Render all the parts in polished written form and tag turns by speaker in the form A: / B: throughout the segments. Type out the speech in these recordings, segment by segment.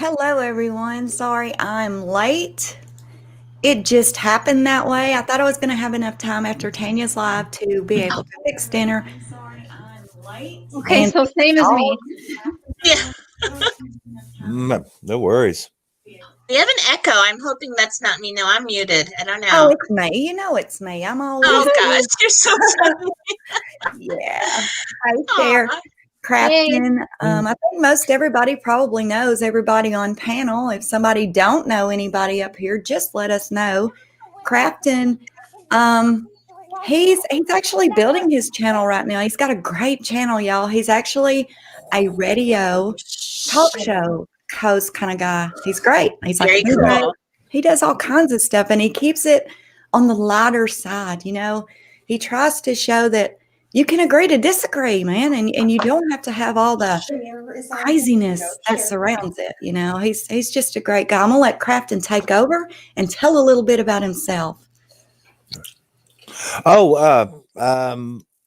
A: Hello, everyone. Sorry I'm late. It just happened that way. I thought I was going to have enough time after Tanya's live to be able to fix dinner.
B: Okay,
A: And
B: so same as
A: all
B: me.
C: Yeah,
D: No worries.
C: we have an echo. I'm hoping that's not me. No, I'm muted. I don't
A: oh,
C: know.
A: it's me. You know it's me. I'm always
C: Oh gosh, you're so funny.
A: yeah. Hi, Cher.
C: Aw.
B: Hey.
A: Crafton. I think most everybody probably knows everybody on panel. If somebody don't know anybody up here, just let us know. Crafton, um, he's actually building his channel right now. He's got a great channel, y'all. He's actually a radio talk show host kind of guy. He's great. He's like a
C: Very
A: DJ.
C: cool.
A: He does all kinds of stuff and he keeps it on the lighter side, you know. He tries to show that you can agree to disagree, man, and you don't have to have all the craziness that surrounds it. You know, he's just a great guy. I'm gonna let Crafton take over and tell a little bit about himself.
D: Oh,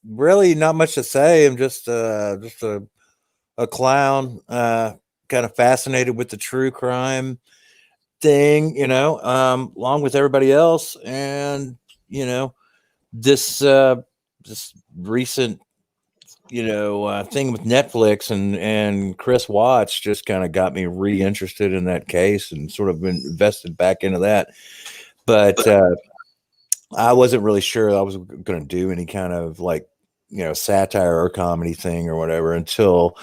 D: really not much to say. I'm just a clown, kind of fascinated with the true crime thing, along with everybody else. And, you know, this, this recent, thing with Netflix and Chris Watts just kind of got me re-interested in that case and sort of been invested back into that. But, I wasn't really sure I was going to do any kind of like, satire or comedy thing or whatever until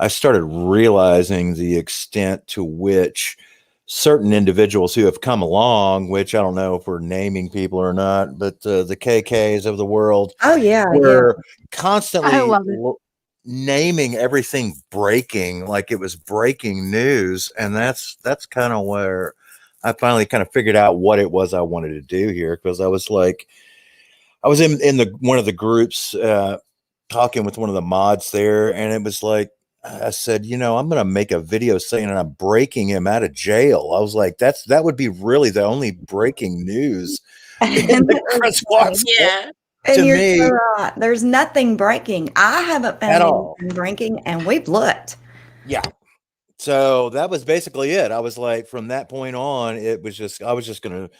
D: I started realizing the extent to which certain individuals who have come along, which I don't know if we're naming people or not, but the KKs of the world
A: Oh yeah, yeah.
D: were
B: I
D: constantly
B: love it.
D: naming everything breaking like it was breaking news. And that's kind of where I finally kind of figured out what it was I wanted to do here, because I was like, I was in the one of the groups talking with one of the mods there, and it was like I said, I'm gonna make a video saying I'm breaking him out of jail. I was like, that would be really the only breaking news in
A: And
D: the
A: that was
D: Chris
A: funny.
D: Watts
C: Yeah.
D: to
A: And you're so
D: me
A: right. There's nothing breaking. I haven't
D: at
A: found
D: all.
A: anything breaking, and we've looked.
D: Yeah. So that was basically it. I was like, from that point on, it was just I decided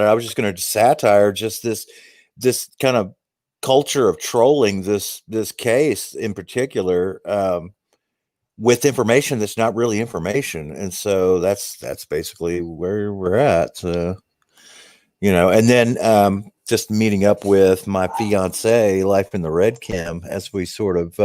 D: I was just gonna satire just this kind of culture of trolling this case in particular, with information that's not really information. And so that's basically where we're at. And then just meeting up with my fiance, Life in the Red Kim, as we sort of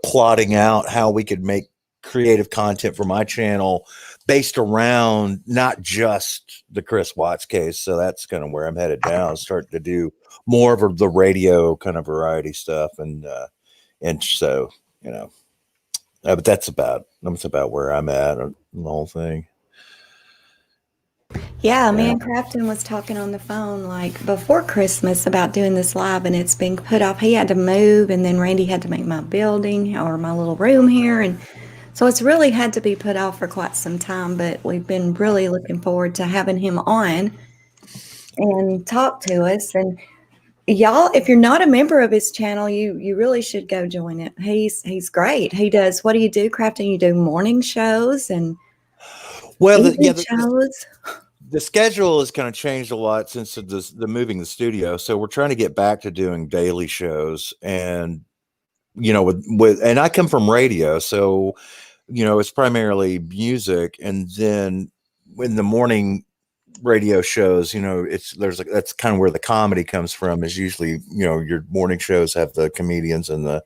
D: plotting out how we could make creative content for my channel based around not just the Chris Watts case. So that's kind of where I'm headed now, starting to do more of the radio kind of variety stuff. And so, but that's about where I'm at on the whole thing.
A: Yeah, me
D: Yeah.
A: and Crafton was talking on the phone like before Christmas about doing this live, and it's been put off. He had to move, and then Randy had to make my building or my little room here, and so it's really had to be put off for quite some time. But we've been really looking forward to having him on and talk to us. And y'all, if you're not a member of his channel, you really should go join it. He's great. He does. What do you do, Crafton? You do morning shows and
D: Well,
A: evening shows.
D: the schedule has kind of changed a lot since the moving the studio. So we're trying to get back to doing daily shows, and and I come from radio, so it's primarily music, and then in the morning radio shows, that's kind of where the comedy comes from. Is usually your morning shows have the comedians and the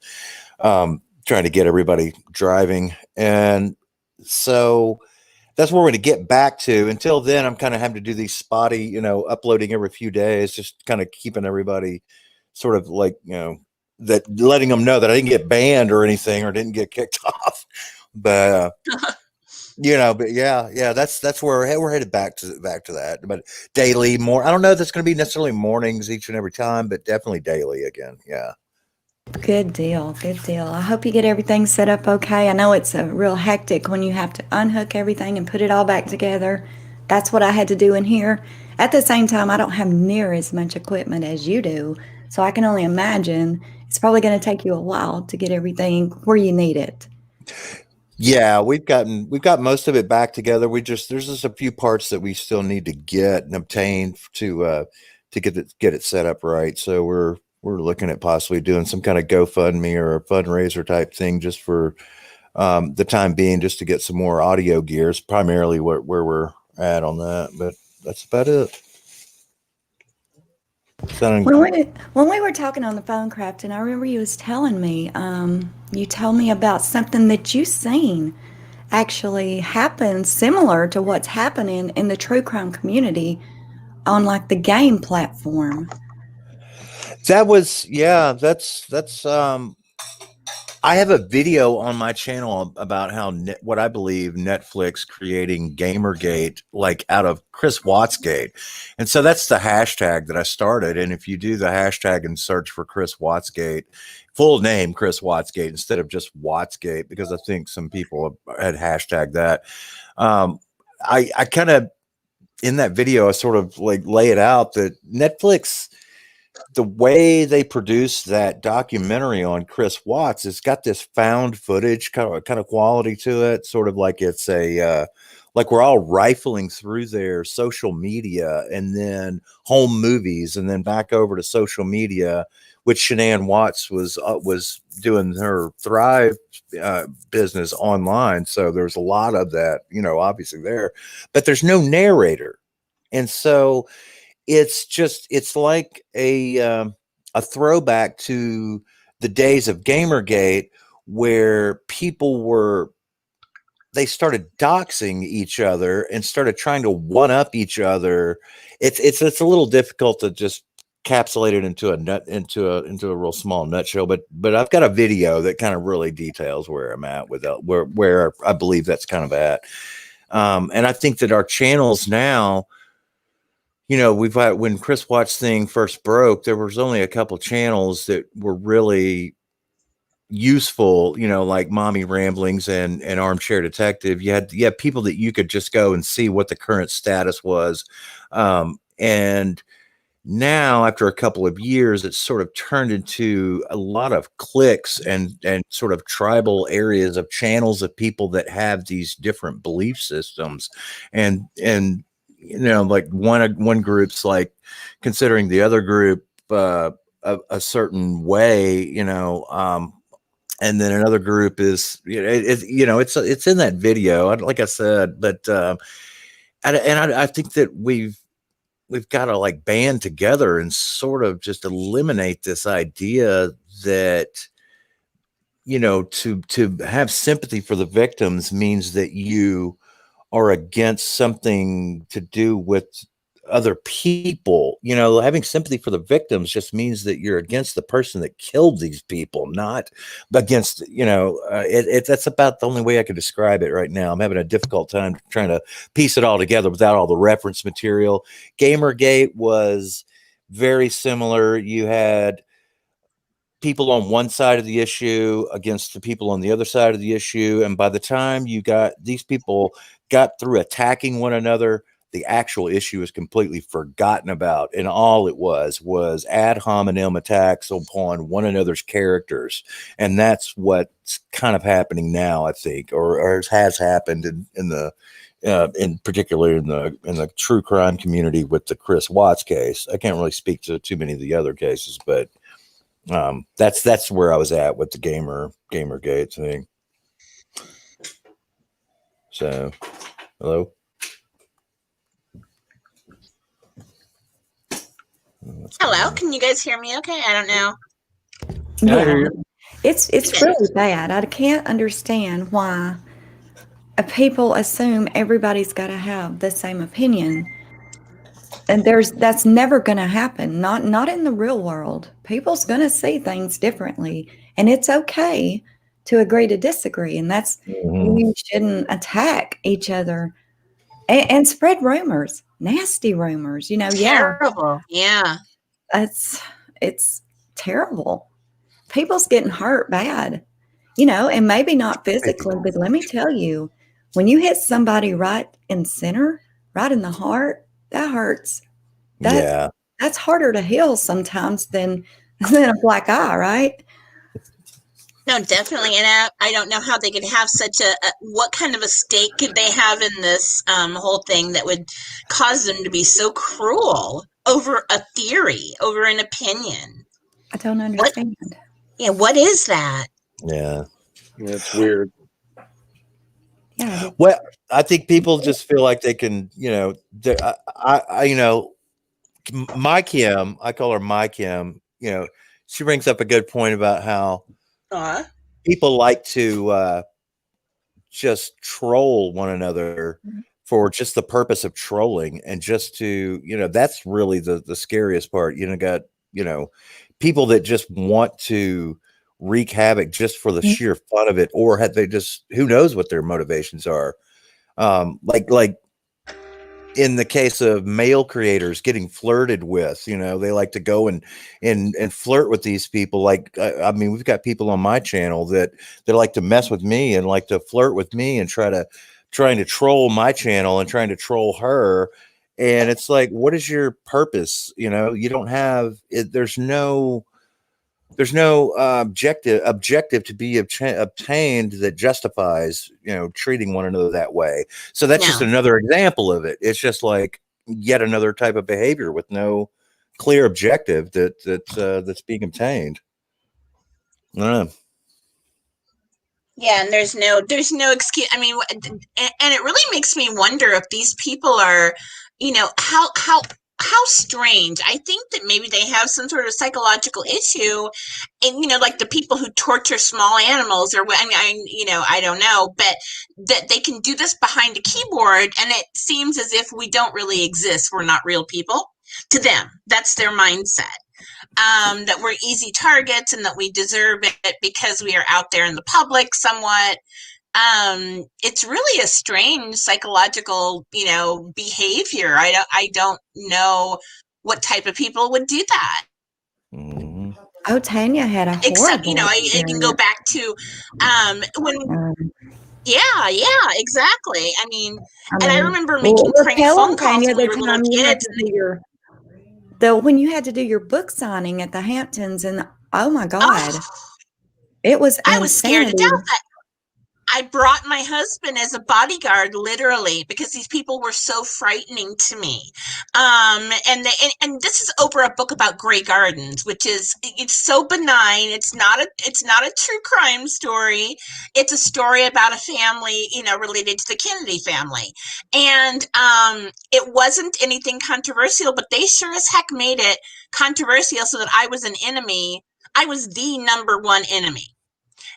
D: trying to get everybody driving, and so that's where we're going to get back to. Until then, I'm kind of having to do these spotty, uploading every few days, just kind of keeping everybody sort of like, that letting them know that I didn't get banned or anything or didn't get kicked off. But, but yeah, that's where we're headed back to that. But daily more, I don't know if that's going to be necessarily mornings each and every time, but definitely daily again. Yeah.
A: Good deal. Good deal. I hope you get everything set up okay. I know it's a real hectic when you have to unhook everything and put it all back together. That's what I had to do in here. At the same time, I don't have near as much equipment as you do. So I can only imagine it's probably going to take you a while to get everything where you need it.
D: Yeah, we've got most of it back together. There's just a few parts that we still need to get and obtain to get it set up right. So we're looking at possibly doing some kind of GoFundMe or a fundraiser type thing just for the time being, just to get some more audio gears, primarily where we're at on that. But that's about it. Sounding,
A: When we were talking on the phone, Crafton, I remember you was telling me, you told me about something that you seen actually happen similar to what's happening in the true crime community on like the game platform.
D: that was yeah. That's I have a video on my channel about how what I believe Netflix creating Gamergate, like out of Chris Wattsgate. And so that's the hashtag that I started. And if you do the hashtag and search for Chris Wattsgate, full name Chris Wattsgate instead of just Wattsgate, because I think some people had hashtagged that. I kind of, in that video, I sort of like lay it out that Netflix, the way they produced that documentary on Chris Watts, it's got this found footage kind of quality to it, sort of like it's a like we're all rifling through their social media and then home movies and then back over to social media, which Shanann Watts was doing her Thrive business online. So there's a lot of that, obviously there, but there's no narrator, and so it's like a throwback to the days of Gamergate, where they started doxing each other and started trying to one up each other. It's a little difficult to just capsulate it into a real small nutshell, but I've got a video that kind of really details where I'm at with where I believe that's kind of at. And I think that our channels now, we've had, when Chris Watts thing first broke, there was only a couple channels that were really useful, like Mommy Ramblings and Armchair Detective. You had people that you could just go and see what the current status was. And now, after a couple of years, it's sort of turned into a lot of cliques and sort of tribal areas of channels of people that have these different belief systems, and like one group's like considering the other group a certain way, and then another group is, it's in that video, like I said, but I think that we've got to like band together and sort of just eliminate this idea that, to have sympathy for the victims means that you are against something to do with other people. Having sympathy for the victims just means that you're against the person that killed these people, not against, that's about the only way I could describe it right now. I'm having a difficult time trying to piece it all together without all the reference material. Gamergate was very similar. You had people on one side of the issue against the people on the other side of the issue. And by the time these people got through attacking one another, the actual issue is completely forgotten about. And all it was ad hominem attacks upon one another's characters. And that's what's kind of happening now, I think, or has happened in particular in the true crime community with the Chris Watts case. I can't really speak to too many of the other cases, but that's where I was at with the Gamergate thing. So, hello.
C: Hello, can you guys hear me okay? I don't know.
D: Yeah, I hear you.
A: It's really bad. I can't understand why people assume everybody's got to have the same opinion. And that's never going to happen. Not in the real world. People's going to see things differently, and it's okay to agree to disagree. And that's you shouldn't attack each other and spread rumors, nasty rumors.
C: Terrible. Yeah.
A: It's terrible. People's getting hurt bad, and maybe not physically, but let me tell you, when you hit somebody right in center, right in the heart, that hurts. That's harder to heal sometimes than a black eye, right?
C: No, definitely. And I don't know how they could have such what kind of a stake could they have in this whole thing that would cause them to be so cruel over a theory, over an opinion?
A: I don't
C: What,
A: understand.
C: yeah, what is that?
D: Yeah.
E: It's weird.
A: Yeah.
D: Well, I think people just feel like they can, my Kim, I call her my Kim, she brings up a good point about how
C: Aw.
D: people like to just troll one another for just the purpose of trolling, and just to, that's really the scariest part. Got, people that just want to wreak havoc just for the sheer fun of it, or have they just, who knows what their motivations are. Like in the case of male creators getting flirted with, they like to go and flirt with these people. Like, I mean, we've got people on my channel that like to mess with me and like to flirt with me and trying to troll my channel and trying to troll her. And it's like, what is your purpose? You don't have it. There's no objective to be obtained that justifies, treating one another that way. So that's just another example of it. It's just like yet another type of behavior with no clear objective that's being obtained. I don't know.
C: Yeah, and there's no excuse. I mean, and it really makes me wonder if these people are, how strange. I think that maybe they have some sort of psychological issue, and like the people who torture small animals, or I mean, I don't know, but that they can do this behind a keyboard, and it seems as if we don't really exist. We're not real people to them. That's their mindset. That we're easy targets and that we deserve it because we are out there in the public somewhat. It's really a strange psychological, behavior. I don't know what type of people would do that.
D: Mm-hmm.
A: Oh, Tanya had a horrible
C: Except, I can go back to when yeah, exactly. I mean, and I remember making prank phone calls when we were little kids.
A: When you had to do your book signing at the Hamptons, and oh my God, it was insanity.
C: I was scared to death. I brought my husband as a bodyguard, literally, because these people were so frightening to me. And this is over a book about Grey Gardens, which it's so benign. It's not a true crime story. It's a story about a family, related to the Kennedy family. And it wasn't anything controversial, but they sure as heck made it controversial so that I was an enemy. I was the number one enemy.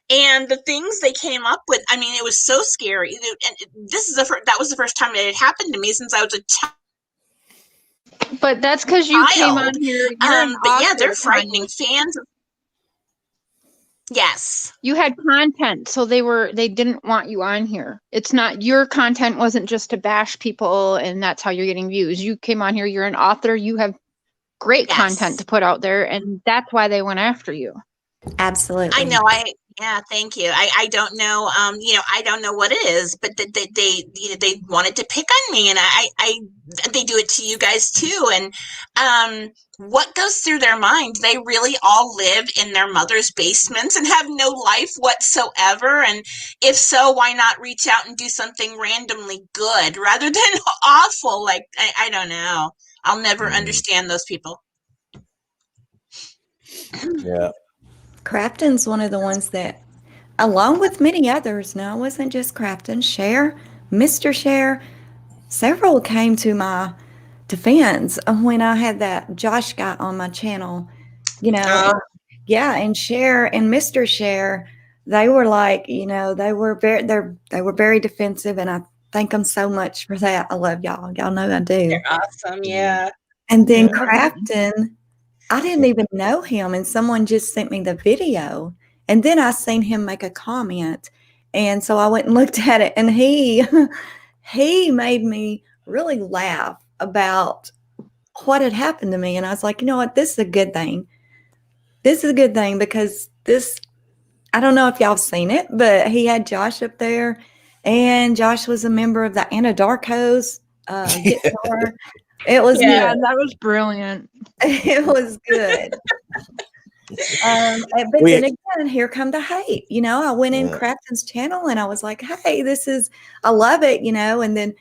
C: And the things they came up with, I mean, it was so scary. And that was the first time it had happened to me since I was a child.
F: But that's because you came on here.
C: But yeah, they're frightening fans. Yes.
F: You had content, so they didn't want you on here. It's not, your content wasn't just to bash people and that's how you're getting views. You came on here, you're an author, you have great content to put out there, and that's why they went after you.
A: Absolutely.
C: I know. Yeah, thank you. I don't know. I don't know what it is, but they wanted to pick on me, and they do it to you guys too. And what goes through their mind? They really all live in their mother's basements and have no life whatsoever. And if so, why not reach out and do something randomly good rather than awful? Like, I don't know. I'll never understand those people.
D: Yeah.
A: Crafton's one of the ones that, along with many others, now it wasn't just Crafton, Mr. Cher, several came to my defense when I had that Josh guy on my channel, yeah, and Cher and Mr. Cher, they were like, they were very defensive, and I thank them so much for that. I love y'all. Y'all know I do.
C: They're awesome, yeah.
A: And then Crafton, I didn't even know him, and someone just sent me the video, and then I seen him make a comment, and so I went and looked at it, and he made me really laugh about what had happened to me, and I was like, you know what, this is a good thing. This is a good thing because I don't know if y'all have seen it, but he had Josh up there, and Josh was a member of the Anadarko's guitar. It was
F: that was brilliant.
A: It was good. But
D: We-
A: then again, here come the hate. I went in
D: Yeah.
A: Crafton's channel and I was like, hey, I love it, and then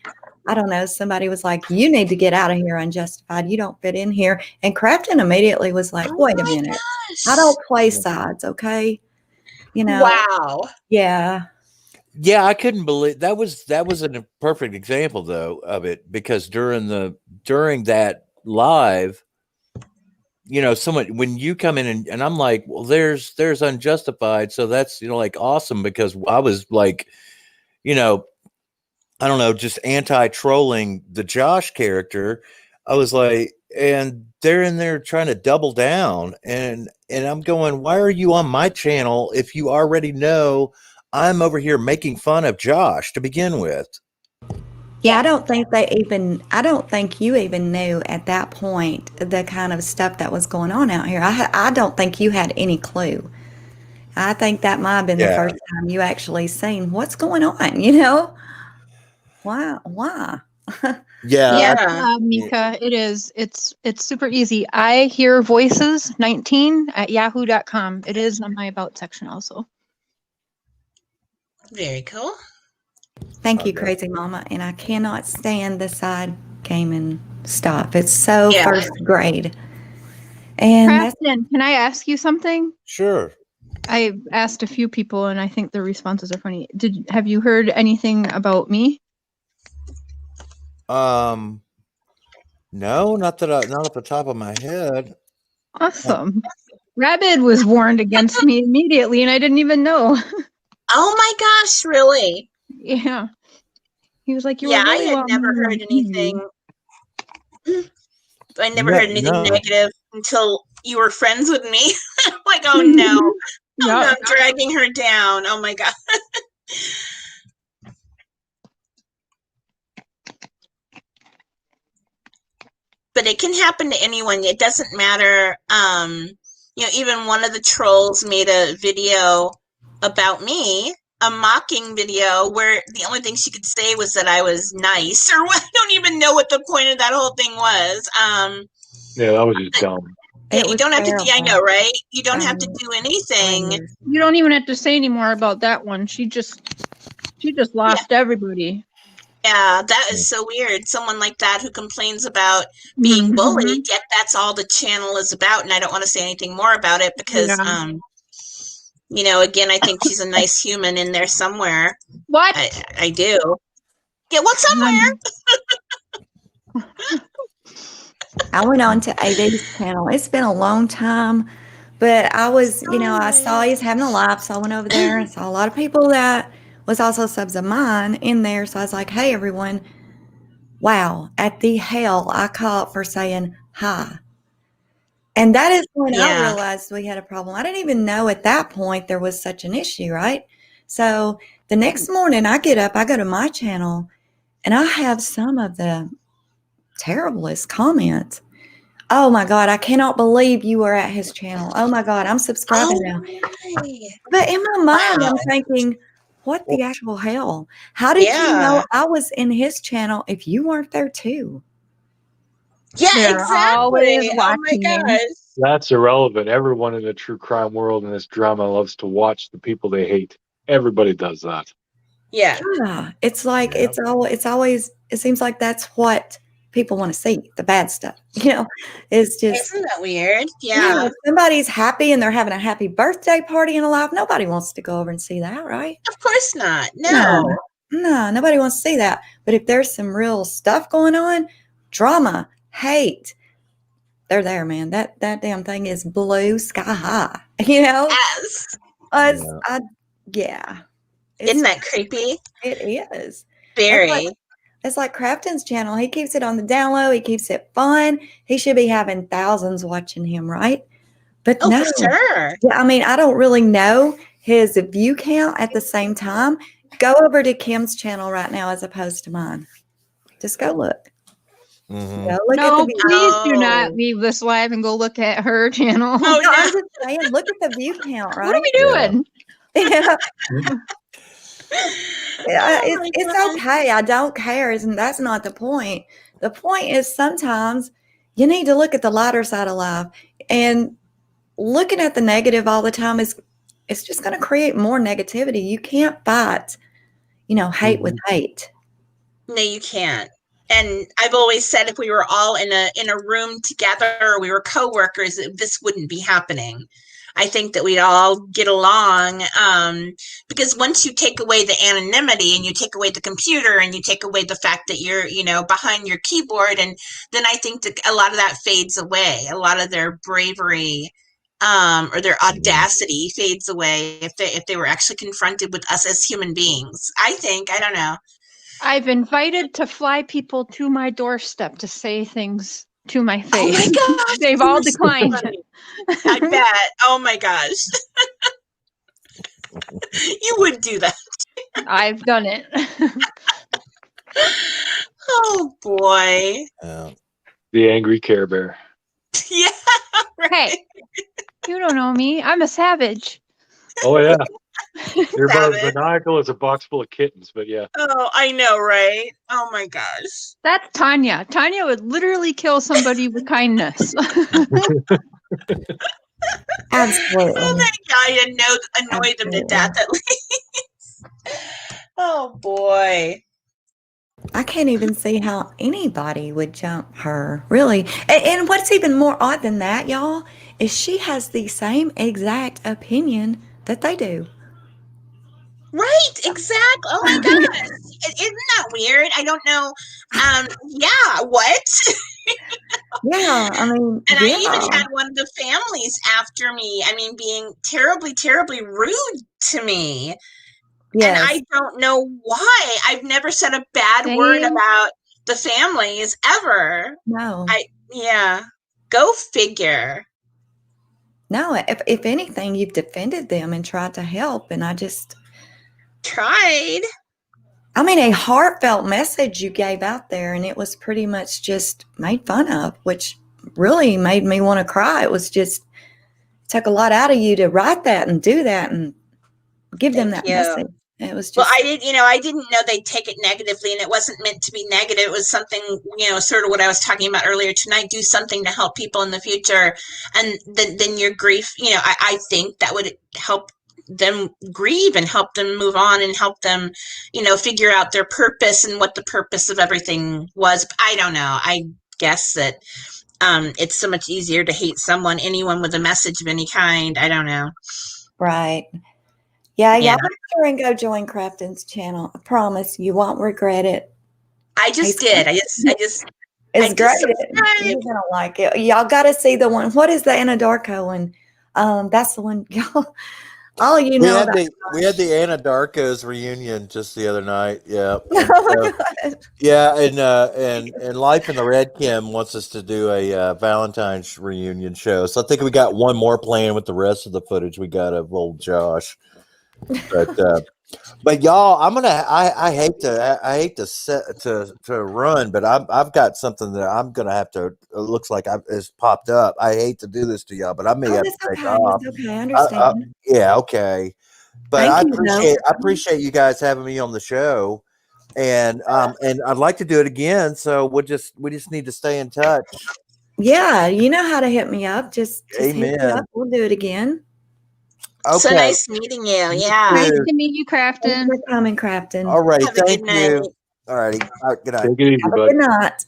A: I don't know, somebody was like, you need to get out of here, Unjustified. You don't fit in here. And Crafton immediately was like,
C: Oh
A: wait a
C: my
A: minute.
C: gosh.
A: I don't play sides, okay?
C: Wow.
A: Yeah.
D: Yeah, I couldn't believe that was a perfect example though of it, because during that live, someone, when you come in and I'm like, well, there's Unjustified, so that's like awesome, because I was like, I don't know, just anti-trolling the Josh character. I was like, and they're in there trying to double down, and I'm going, why are you on my channel if you already know I'm over here making fun of Josh to begin with?
A: Yeah, I don't think you even knew at that point the kind of stuff that was going on out here. I don't think you had any clue. I think that might have been the
D: Yeah.
A: first time you actually seen what's going on, Why?
D: Yeah.
F: Mika, it is. It's super easy. I hear voices 19 at yahoo.com. It is on my about section also.
C: Very cool.
A: Thank you,
D: Okay.
A: Crazy Mama. And I cannot stand the side gaming stuff. It's so
C: Yeah.
A: first grade. And that's
F: Crafton, can I ask you something?
D: Sure.
F: I asked a few people and I think their responses are funny. Have you heard anything about me?
D: No, not off the top of my head.
F: Awesome. Rabid was warned against me immediately and I didn't even know.
C: Oh my gosh, really?
F: Yeah. He was like, you
C: Yeah,
F: were
C: I
F: really
C: had
F: well
C: never
F: known
C: heard
F: on
C: anything.
F: TV.
C: I never heard anything
D: No.
C: negative until you were friends with me. Like, oh no. Oh no,
F: Yeah.
C: I'm dragging her down. Oh my god. But it can happen to anyone. It doesn't matter. Even one of the trolls made a video about me, a mocking video where the only thing she could say was that I was nice, or what. I don't even know what the point of that whole thing was.
E: Yeah, that was just dumb.
C: Yeah,
A: it
C: you
A: was
C: don't have to. I
A: terrible.
C: know, right? You don't have to do anything.
A: Hilarious.
F: You don't even have to say anymore about that one. She just lost everybody.
C: Yeah, that is so weird. Someone like that who complains about being
F: Mhm.
C: bullied, yet that's all the channel is about. And I don't want to say anything more about it because, again, I think she's a nice human in there somewhere.
F: What?
C: I do. Yeah, what's somewhere?
A: I went on to AD's channel. It's been a long time, but I was, I saw he was having a live, so I went over there and saw a lot of people that was also subs of mine in there. So I was like, hey, everyone, wow, at the hell I caught for saying hi. And that is when I realized we had a problem. I didn't even know at that point there was such an issue, right? So the next morning I get up, I go to my channel, and I have some of the terriblest comments. Oh my God, I cannot believe you were at his channel. Oh my God, I'm subscribing now. But in my mind, I'm thinking, what the actual hell? How did you know I was in his channel if you weren't there too?
C: Yeah,
F: They're always
C: exactly. Oh my
F: watching you.
C: gosh.
E: That's irrelevant. Everyone in the true crime world and this drama loves to watch the people they hate. Everybody does that.
C: Yeah.
A: Yeah, it's like
D: Yeah.
A: it's always it seems like that's what people want to see, the bad stuff. It's just
C: Isn't that weird? Yeah.
A: if somebody's happy and they're having a happy birthday party in a live, nobody wants to go over and see that, right?
C: Of course not. No.
A: No, nobody wants to see that. But if there's some real stuff going on, drama, hate, they're there, man. That damn thing is blue sky high.
C: Yes.
A: Yeah.
C: Isn't that creepy?
A: It is.
C: Very.
A: It's like Crafton's channel. He keeps it on the down low. He keeps it fun. He should be having thousands watching him, right? But
C: Oh,
A: no.
C: for sure.
A: Yeah, I mean, I don't really know his view count at the same time. Go over to Kim's channel right now as opposed to mine. Just go look.
D: Mhm.
A: Go look at
F: No,
A: the view.
F: please do not leave this live and go look at her channel.
C: Oh,
A: No, I'm
C: no.
A: just saying, look at the view count, right?
F: What are we doing?
A: Yeah. Yeah,
C: Oh my
A: it's
C: gosh.
A: okay. I don't care. That's not the point. The point is sometimes you need to look at the lighter side of life. And looking at the negative all the time is it's just going to create more negativity. You can't fight, hate with hate.
C: No, you can't. And I've always said if we were all in a room together, or we were coworkers, this wouldn't be happening. I think that we'd all get along, because once you take away the anonymity and you take away the computer and you take away the fact that you're, behind your keyboard, and then I think that a lot of that fades away. A lot of their bravery, or their audacity fades away if they were actually confronted with us as human beings. I don't know.
F: I've invited to fly people to my doorstep to say things to my face.
C: Oh my gosh,
F: They've all declined.
C: I bet. Oh my gosh. You would do that.
F: I've done it.
C: Oh boy.
E: The angry Care Bear.
C: Yeah. Right.
F: Hey, you don't know me. I'm a savage.
E: Oh yeah. You're about as
C: Savage.
E: maniacal as a box full of kittens, but yeah.
C: Oh, I know, right? Oh my gosh.
F: That's Tanya. Tanya would literally kill somebody with kindness.
A: Absolutely.
C: Oh, that guy annoyed them to death at least. Oh boy.
A: I can't even see how anybody would jump her, really. And what's even more odd than that, y'all, is she has the same exact opinion that they do.
C: Right, exactly. Oh my gosh. Isn't that weird? I don't know. Yeah, what?
A: Yeah, I mean,
C: And
A: yeah.
C: I even had one of the families after me, being terribly, terribly rude to me.
A: Yes.
C: And I don't know why. I've never said a bad word about the families ever.
A: No.
C: Yeah. Go figure.
A: No, if anything, you've defended them and tried to help, and I just
C: tried.
A: I mean, a heartfelt message you gave out there, and it was pretty much just made fun of, which really made me want to cry. It was just took a lot out of you to write that and do that and give them that message. It was just,
C: well, I didn't know they'd take it negatively, and it wasn't meant to be negative. It was something, sort of what I was talking about earlier tonight. Do something to help people in the future, and then your grief. I think that would help them grieve and help them move on and help them, figure out their purpose and what the purpose of everything was. I don't know. I guess that it's so much easier to hate anyone with a message of any kind. I don't know.
A: Right. Yeah, y'all make sure and go join Crafton's channel. I promise you won't regret it.
C: I just did.
A: It's great. You're gonna like it. Y'all got to see the one. What is the Anadarko one? That's the one. Y'all, all you know.
D: We had the Anadarko's reunion just the other night. Yeah.
A: Oh my God.
D: Yeah, and Life in the Red Kim wants us to do a Valentine's reunion show. So I think we got one more planned with the rest of the footage we got of old Josh. But y'all, I hate to run, but I've got something that I'm gonna have to. It looks like it's popped up. I hate to do this to y'all, but I may have to take off.
A: It's okay. I understand.
D: Yeah, okay. But I appreciate you guys having me on the show, and I'd like to do it again. So we just need to stay in touch.
A: Yeah, you know how to hit me up. Just hit me up. We'll do it again.
C: Okay. So nice meeting you. Yeah.
F: Nice to meet you, Crafton.
A: Thanks for coming, Crafton.
D: All right. Thank you. All righty. Good night.
E: Take it easy, bud.
A: Good night.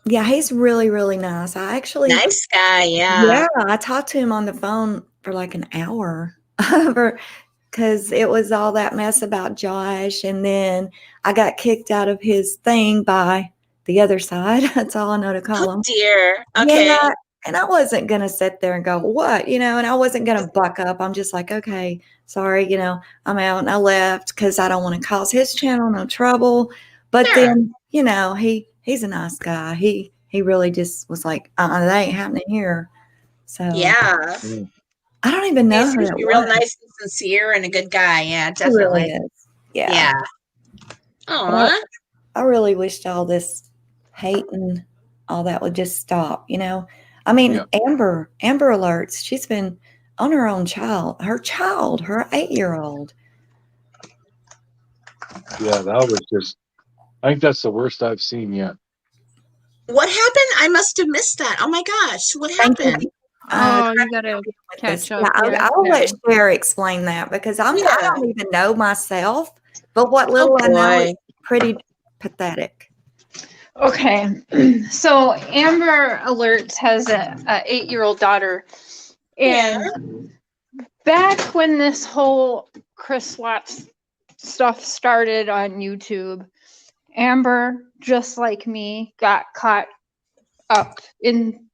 A: Yeah, he's really, really nice. I actually
C: nice guy. Yeah.
A: Yeah, I talked to him on the phone for like an hour because it was all that mess about Josh, and then I got kicked out of his thing by the other side. That's all I know to call him.
C: Oh dear. Okay.
A: Yeah, and I wasn't going to sit there and go, what, and I wasn't going to buck up. I'm just like, okay, sorry, I'm out, and I left because I don't want to cause his channel no trouble. But then, he's a nice guy. He really just was like, that ain't happening here. So
C: yeah.
A: I don't even know.
C: He's real nice and sincere and a good guy. Yeah, definitely.
A: He really is. Yeah.
C: Yeah. Aw.
A: I really wished all this hate and all that would just stop, I mean, Amber Alerts, she's been on her own child, her 8-year-old.
E: Yeah, that was just, I think that's the worst I've seen yet.
C: What happened? I must have missed that. Oh my gosh, what
A: Thank you.
C: happened?
F: You gotta
A: with
F: catch
A: this.
F: up.
A: Yeah,
F: Yeah,
A: I'll
F: yeah.
A: let Cher explain that because I
C: Yeah.
A: don't even know myself, but what
C: Oh
A: little I know
C: boy.
A: is pretty pathetic.
F: Okay, so Amber Alerts has a 8-year-old daughter, and back when this whole Chris Watts stuff started on YouTube, Amber, just like me, got caught up in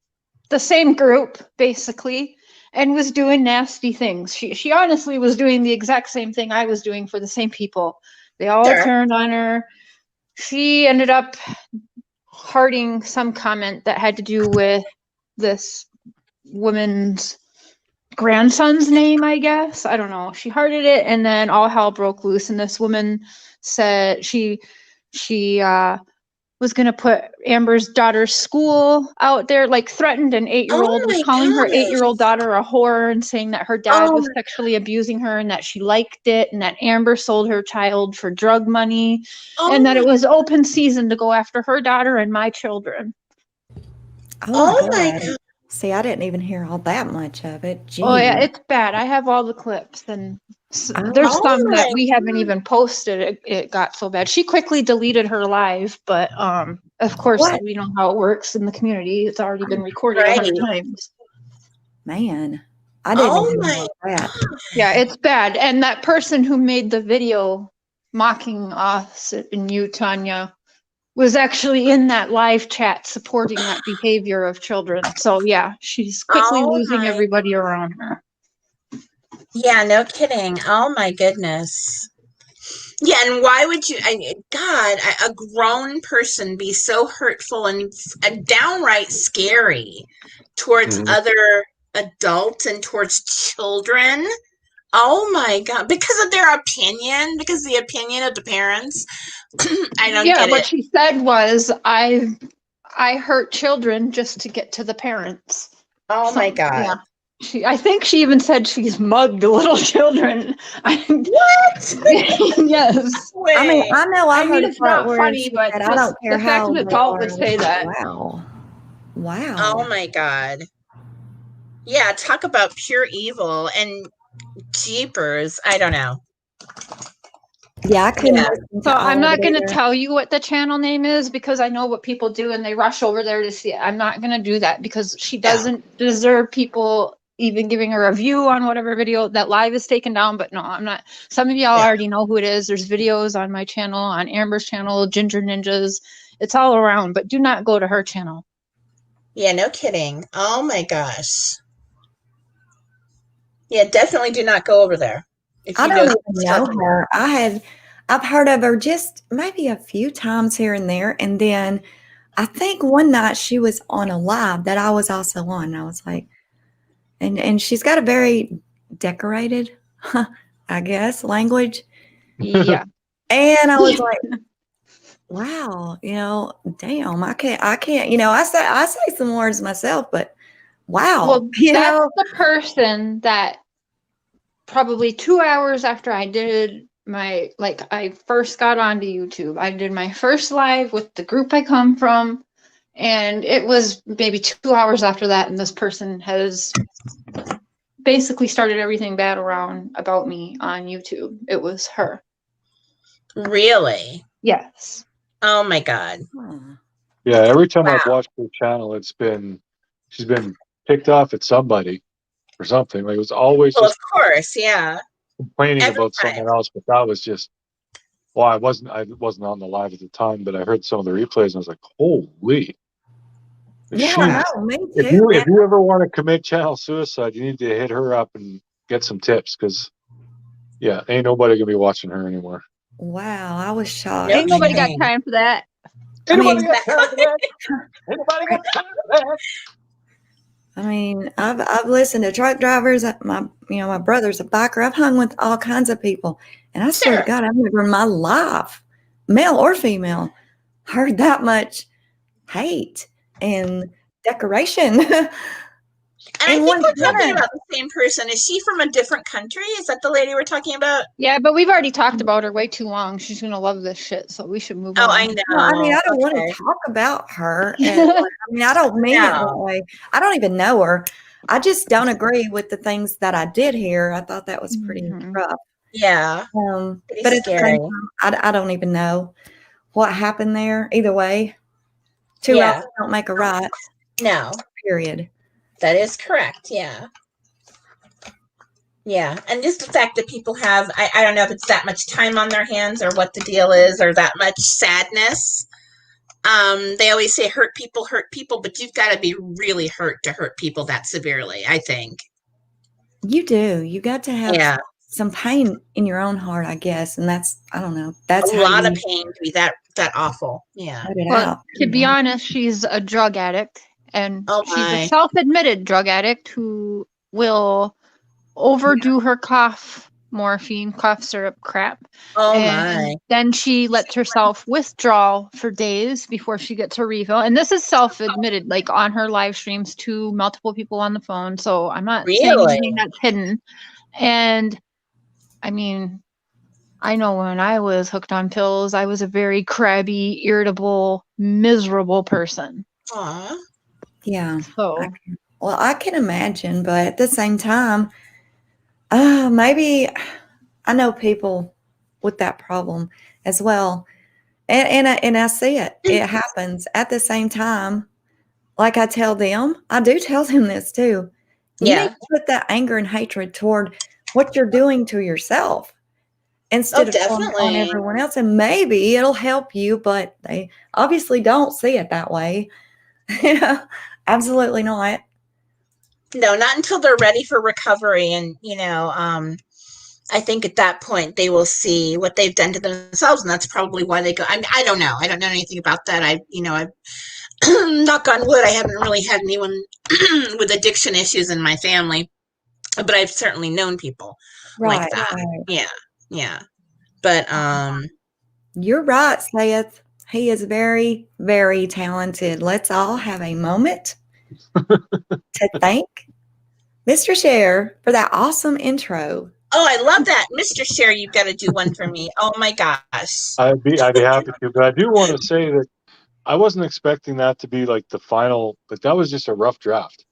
F: the same group basically and was doing nasty things. She honestly was doing the exact same thing I was doing for the same people. They all
C: Sure.
F: turned on her. She ended up hearting some comment that had to do with this woman's grandson's name, I guess. I don't know. She hearted it, and then all hell broke loose. And this woman said she was going to put Amber's daughter's school out there, like threatened an 8-year-old,
C: Oh
F: was
C: my
F: calling her
C: gosh.
F: 8-year-old daughter a whore and saying that her dad was
C: Oh.
F: sexually abusing her and that she liked it and that Amber sold her child for drug money and that it was open season to go after her daughter and my children.
C: Oh my God.
A: See, I didn't even hear all that much of it. Gee.
F: Oh yeah, it's bad. I have all the clips, and
A: Oh.
F: there's
C: Oh
F: some that
C: my
F: we haven't even posted. It got so bad. She quickly deleted her live, but of course
A: What?
F: we know how it works in the community. It's already been recorded 100 times.
A: Man, I didn't
C: Oh
A: even
C: my
A: know that.
F: Yeah, it's bad. And that person who made the video mocking us in you, Tanya, was actually in that live chat supporting that behavior of children. So yeah, she's quickly
C: Oh
F: losing
C: my.
F: everybody around her.
C: Yeah, no kidding. Oh my goodness. Yeah, and why would you, a grown person be so hurtful and downright scary towards other adults and towards children? Oh my God. Because of their opinion, because the opinion of the parents. I don't
F: Yeah,
C: get
F: what
C: it.
F: she said was, I hurt children just to get to the parents.
C: Oh my God.
F: Yeah. I think she even said she's mugged little children.
C: What?
F: Yes.
C: Wait.
A: I mean, I know I heard a
F: it's
A: part
F: not
A: where
F: funny,
A: she
F: but
A: said, I
F: just
A: don't care
F: the fact
A: how
F: an
A: old they
F: adult
A: are.
F: would say that.
A: Wow. Wow.
C: Oh my God. Yeah, talk about pure evil and jeepers. I don't know.
A: Yeah, I couldn't
C: Yeah.
A: listen
F: So
A: to all
F: I'm
A: of
F: not
A: it
F: going to
A: either.
F: tell you what the channel name is because I know what people do and they rush over there to see it. I'm not going to do that because she doesn't deserve people even giving her a review on whatever video that live is taken down. But no, I'm not. Some of y'all already know who it is. There's videos on my channel, on Amber's channel, Ginger Ninjas. It's all around, but do not go to her channel.
C: Yeah, no kidding. Oh my gosh. Yeah, definitely do not go over there. If
A: I
C: you
A: don't
C: know
A: even know her. I've heard of her just maybe a few times here and there. And then I think one night she was on a live that I was also on. And I was like, and she's got a very decorated, I guess, language.
F: Yeah.
A: And I was like, wow, damn, I can't, I say some words myself, but wow,
F: Well, that's the person that probably 2 hours after I did I first got onto YouTube, I did my first live with the group I come from, and it was maybe 2 hours after that, and this person has basically started everything bad around about me on YouTube. It was her.
C: Really?
F: Yes.
C: Oh my God.
E: Yeah, every time I've watched her channel, she's been picked off at somebody or something. Like it was always
C: Well,
E: just
C: of course, yeah.
E: complaining
C: Every
E: about
C: time.
E: someone else, but that was just I wasn't on the live at the time, but I heard some of the replays and I was like, holy.
A: Yeah, no, me too.
E: If you ever want to commit channel suicide, you need to hit her up and get some tips because ain't nobody gonna be watching her anymore.
A: Wow, I was shocked.
F: Ain't nobody got time for that.
E: Anybody got time for that? Anybody got time for that?
A: I mean, I've listened to truck drivers. My brother's a biker. I've hung with all kinds of people, and I swear to God, I've never in my life, male or female, heard that much hate and decoration.
C: And I
A: in
C: think
A: one
C: we're talking
A: time.
C: about the same person. Is she from a different country? Is that the lady we're talking about?
F: Yeah, but we've already talked about her way too long. She's gonna love this shit, so we should move
C: Oh,
F: on.
C: I know.
A: Well, I mean, I don't want
C: Okay.
A: to talk about her. And I mean, I don't mean it that
C: No.
A: way. I don't even know her. I just don't agree with the things that I did hear. I thought that was pretty
F: Mhm.
A: rough.
C: Yeah. Pretty
A: But at the
C: scary.
A: same time, I don't even know what happened there. Either way, two
C: Yeah.
A: wrongs don't make a right.
C: No,
A: Period.
C: that is correct. Yeah. Yeah. And just the fact that people have, I don't know if it's that much time on their hands or what the deal is or that much sadness. They always say hurt people, but you've got to be really hurt to hurt people that severely, I think.
A: You do. You got to have
C: Yeah.
A: some pain in your own heart, I guess. And that's, I don't know. That's
C: A
A: how
C: lot
A: you
C: of pain to be that awful. Yeah.
A: let it
F: Well,
A: out.
F: to be honest, she's a drug addict, and
C: Oh
F: she's a
C: my.
F: self-admitted drug addict who will overdo her morphine, cough syrup crap.
C: Oh
F: And
C: my.
F: then she lets herself withdraw for days before she gets her refill. And this is self-admitted, like on her live streams to multiple people on the phone. So I'm not saying
C: Really?
F: anything that's hidden. And I mean, I know when I was hooked on pills, I was a very crabby, irritable, miserable person.
C: Aw.
A: Yeah.
F: So
A: Well, I can imagine, but at the same time, maybe I know people with that problem as well. And I see it. It happens at the same time. Like I tell them, I do tell them this too. You need
C: Yeah.
A: to put that anger and hatred toward what you're doing to yourself
C: Oh,
A: instead of on
C: definitely.
A: everyone else. And maybe it'll help you, but they obviously don't see it that way. Absolutely not.
C: No, not until they're ready for recovery. And, I think at that point they will see what they've done to themselves. And that's probably why they go. I mean, I don't know. I don't know anything about that. I knock on wood, I haven't really had anyone with addiction issues in my family, but I've certainly known people like
A: Right.
C: that.
A: Right.
C: Yeah. Yeah. But,
A: You're right, Seth. He is very, very talented. Let's all have a moment to thank Mr. Cher for that awesome intro.
C: oh, I love that. Mr. Cher, you've got to do one for me. Oh my gosh.
E: I'd be happy to, but I do want to say that I wasn't expecting that to be like the final, but that was just a rough draft.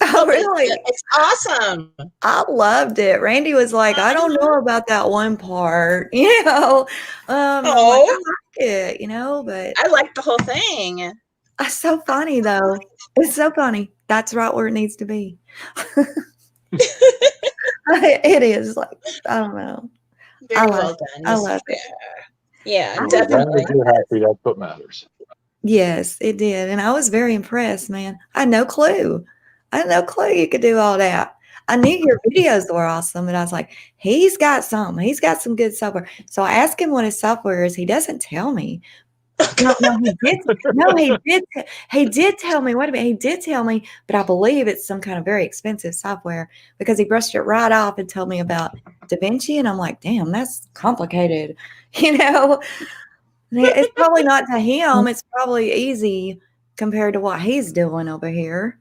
A: Oh, really?
C: It's awesome.
A: I loved it. Randy was like, I don't know about that one part, I'm like, I like it, but
C: I like the whole thing.
A: it's so funny though. It's so funny. That's right where it needs to be. It is like, I don't know.
C: Very well done.
A: I love it.
C: Yeah,
A: I
C: definitely.
E: As long as you're happy, that's what matters.
A: Yes, it did. And I was very impressed, man. I had no clue. I had no clue you could do all that. I knew your videos were awesome, but I was like, he's got some. He's got some good software. So I asked him what his software is. He doesn't tell me. No, he did. No, he did. He did tell me. Wait a minute. He did tell me, but I believe it's some kind of very expensive software because he brushed it right off and told me about DaVinci. And I'm like, damn, that's complicated. It's probably not to him. It's probably easy compared to what he's doing over here.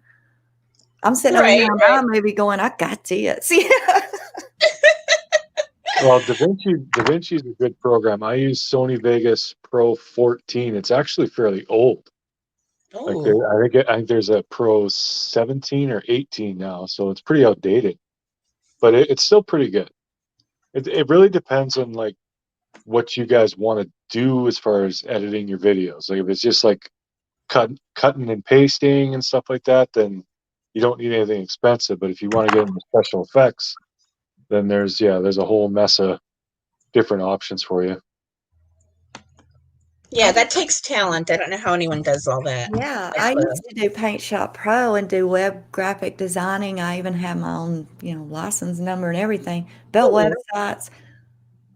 A: I'm sitting over here on my movie going, I got this.
E: Well, DaVinci is a good program. I use Sony Vegas Pro 14. It's actually fairly old. Like I think there's a Pro 17 or 18 now, so it's pretty outdated. But it's still pretty good. It really depends on like what you guys want to do as far as editing your videos. Like if it's just like cutting and pasting and stuff like that, then you don't need anything expensive. But if you want to get into special effects, then there's a whole mess of different options for you.
C: Yeah, that takes talent. I don't know how anyone does all that.
A: Yeah, I used to do Paint Shop Pro and do web graphic designing. I even have my own, license number and everything. Built websites,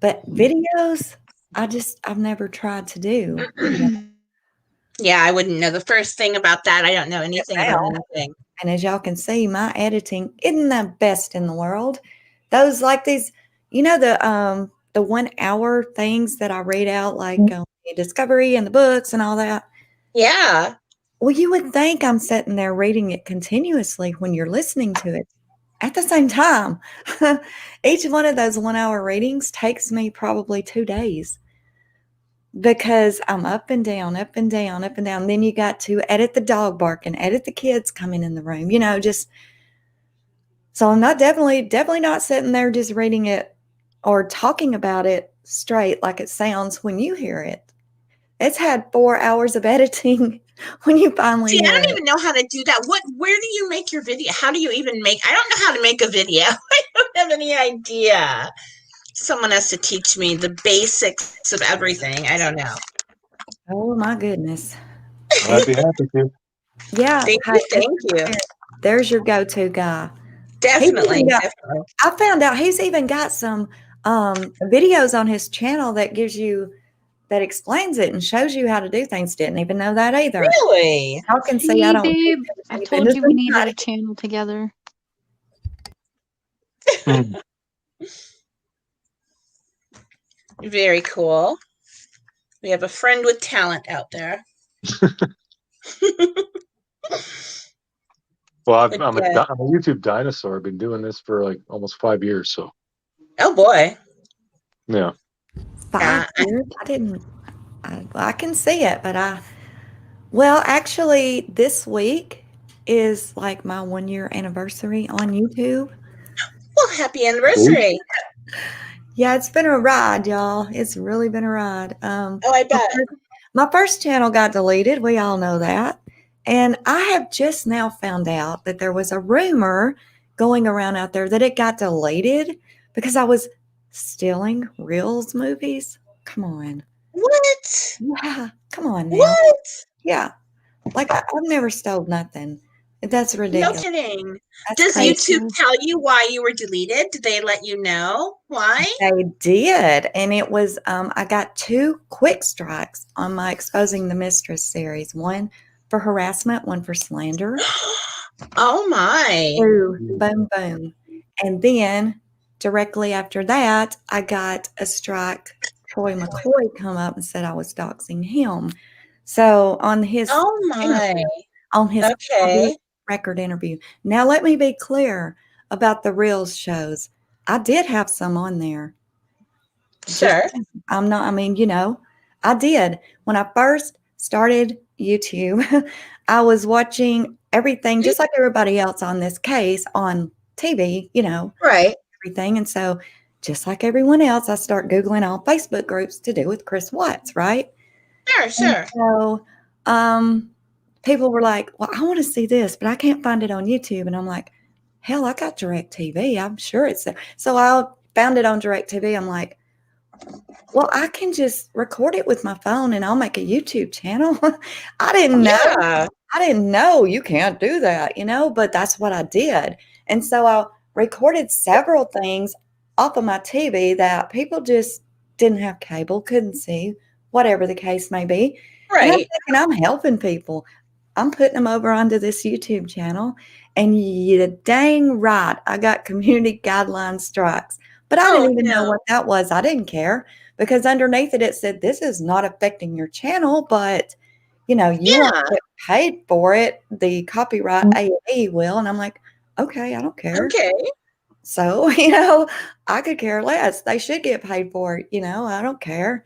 A: but videos, I've never tried to do.
C: Yeah, I wouldn't know the first thing about that. I don't know anything about anything.
A: And as y'all can see, my editing isn't the best in the world. Those like these, the 1 hour things that I read out, like Discovery and the books and all that.
C: Yeah.
A: Well, you would think I'm sitting there reading it continuously when you're listening to it at the same time. Each one of those 1 hour readings takes me probably 2 days because I'm up and down, up and down, up and down. Then you got to edit the dog bark and edit the kids coming in the room, just so I'm not definitely not sitting there just reading it or talking about it straight like it sounds when you hear it. It's had 4 hours of editing when you finally
C: See, I
A: hear
C: don't
A: it.
C: even know how to do that. Where do you make your video? How do you even I don't know how to make a video. I don't have any idea. Someone has to teach me the basics of everything. I don't know.
A: Oh my goodness.
E: I'd be happy to.
A: Yeah.
C: Thank
A: Hey,
C: you.
A: there's your go-to guy.
C: Definitely.
A: I found out he's even got some videos on his channel that explains it and shows you how to do things. Didn't even know that either.
C: Really?
A: Y'all can see
F: See,
A: I don't
F: babe, I told you we needed a channel together.
C: Very cool. We have a friend with talent out there.
E: Well, I'm a YouTube dinosaur. I've been doing this for like almost 5 years. So.
C: Oh boy.
E: Yeah.
A: 5 years? I can see it, but actually this week is like my 1 year anniversary on YouTube.
C: Well, happy anniversary.
A: Yeah, it's been a ride, y'all. It's really been a ride.
C: I bet.
A: My first channel got deleted. We all know that. And I have just now found out that there was a rumor going around out there that it got deleted because I was stealing Reels movies. Come on.
C: What?
A: Yeah, come on now.
C: What?
A: Yeah. Like I've never stole nothing. That's ridiculous.
C: No kidding.
A: That's
C: Does
A: crazy.
C: YouTube tell you why you were deleted? Did they let you know why?
A: They did. And it was, I got 2 quick strikes on my Exposing the Mistress series. One for harassment, one for slander.
C: Oh my.
A: Boom, boom. And then directly after that, I got a strike. Troy McCoy come up and said I was doxing him. So on his
C: Okay.
A: record interview. Now let me be clear about the Reels shows. I did have some on there.
C: Sure.
A: I did. When I first started YouTube, I was watching everything just like everybody else on this case on TV,
C: Right.
A: everything. And so just like everyone else, I start Googling all Facebook groups to do with Chris Watts, right?
C: Sure.
A: And so people were like, well, I want to see this, but I can't find it on YouTube. And I'm like, hell, I got DirecTV. I'm sure it's there. So I found it on DirecTV. I'm like, well, I can just record it with my phone and I'll make a YouTube channel. I didn't know.
C: Yeah.
A: I didn't know you can't do that, but that's what I did. And so I recorded several things off of my TV that people just didn't have cable, couldn't see, whatever the case may be.
C: Right.
A: And I'm thinking I'm helping people. I'm putting them over onto this YouTube channel. And you dang right, I got community guideline strikes. But I didn't even know what that was. I didn't care because underneath it said, this is not affecting your channel, but you won't get paid for it. The copyright A&E will. And I'm like, okay, I don't care.
C: Okay.
A: So, I could care less. They should get paid for it. I don't care.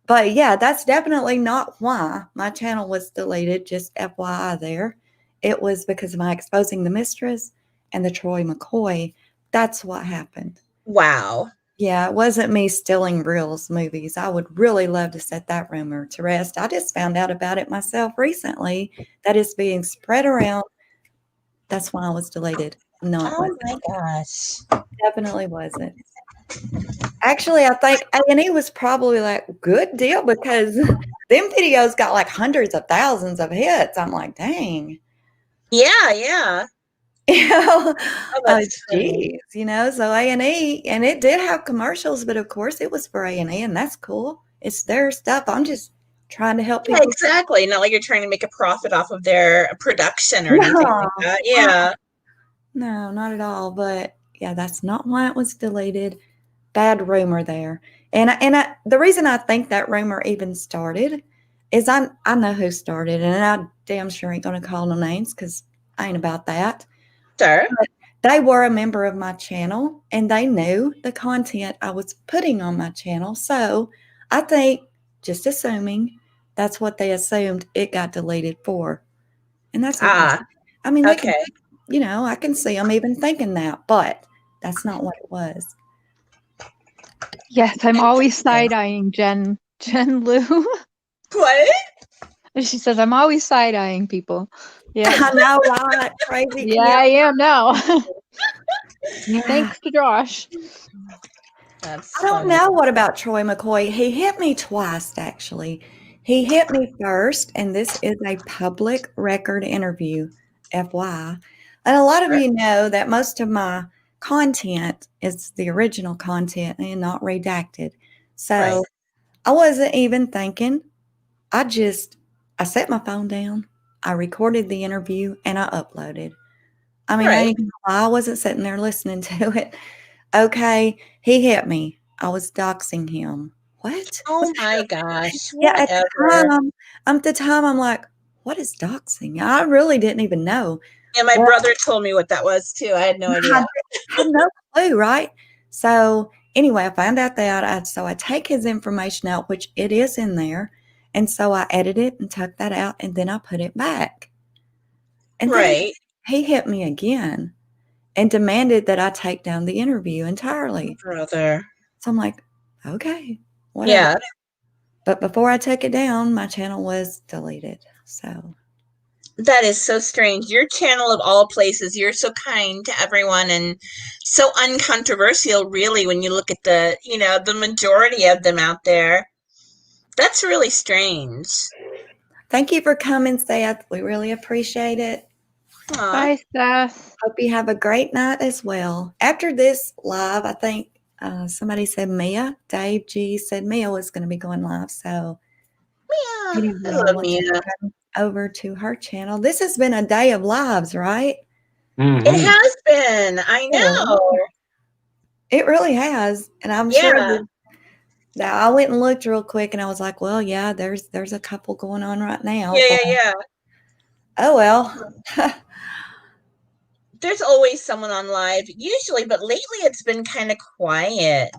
A: But yeah, that's definitely not why my channel was deleted. Just FYI there. It was because of my Exposing the Mistress and the Troy McCoy. That's what happened.
C: Wow.
A: Yeah, it wasn't me stealing Reels movies. I would really love to set that rumor to rest. I just found out about it myself recently that it's being spread around. That's why I was deleted. No,
C: oh my gosh.
A: Definitely wasn't. Actually, I think A&E was probably like, good deal because them videos got like hundreds of thousands of hits. I'm like, dang.
C: Yeah.
A: Geez, so A&E, and it did have commercials, but of course it was for A&E, and that's cool. It's their stuff. I'm just trying to help people.
C: Yeah, exactly. Not like you're trying to make a profit off of their production or anything like that. Yeah.
A: No, not at all. But yeah, that's not why it was deleted. Bad rumor there. And the reason I think that rumor even started, is I know who started, and I damn sure ain't gonna call no names because I ain't about that.
C: Sure.
A: But they were a member of my channel, and they knew the content I was putting on my channel. So I think, just assuming that's what they assumed, it got deleted for, and that's okay.
C: Ah,
A: I mean, they can,
C: okay.
A: you know, I can see them even thinking that, but that's not what it was.
F: Yes, I'm always side-eyeing Jen Lou.
C: What?
F: She says, I'm always side-eyeing people. Yeah.
A: I know, right? Crazy.
F: Yeah, I am now.
A: Yeah.
F: Thanks to Josh.
C: That's
A: I don't
C: funny.
A: know what about Troy McCoy. He hit me twice, actually. He hit me first, and this is a public record interview, FY. And a lot of you know that most of my content is the original content and not redacted. So
C: Right.
A: I wasn't even thinking. I set my phone down, I recorded the interview, and I uploaded. I mean, I
C: Right.
A: ain't gonna lie, I wasn't sitting there listening to it. Okay, he hit me. I was doxing him. What?
C: Oh my gosh.
A: Yeah, at
C: Whatever.
A: the time, I'm like, what is doxing? I really didn't even know.
C: Yeah, my
A: Well,
C: brother told me what that was too. I had no
A: I
C: idea.
A: had no clue, right? So anyway, I found out that so I take his information out, which it is in there, and so I edit it and took that out, and then I put it back. And then
C: Right.
A: he hit me again and demanded that I take down the interview entirely.
C: Brother.
A: So I'm like, okay, whatever.
C: Yeah.
A: But before I took it down, my channel was deleted. So
C: That is so strange. Your channel of all places, you're so kind to everyone and so uncontroversial, really, when you look at the majority of them out there. That's really strange.
A: thank you for coming, Seth. We really appreciate it.
C: Aw.
F: Bye, Seth.
A: Hope you have a great night as well. After this live, I think somebody said Mia. Dave G said Mia was going to be going live. So
C: Mia. I love Mia.
A: Over to her channel. This has been a day of lives, right?
E: Mm-hmm.
C: It has been. I know.
A: It really has. And I'm sure that I went and looked real quick and I was like, well, yeah, there's a couple going on right now.
C: Yeah.
A: Oh, well.
C: There's always someone on live, usually, but lately it's been kind of quiet.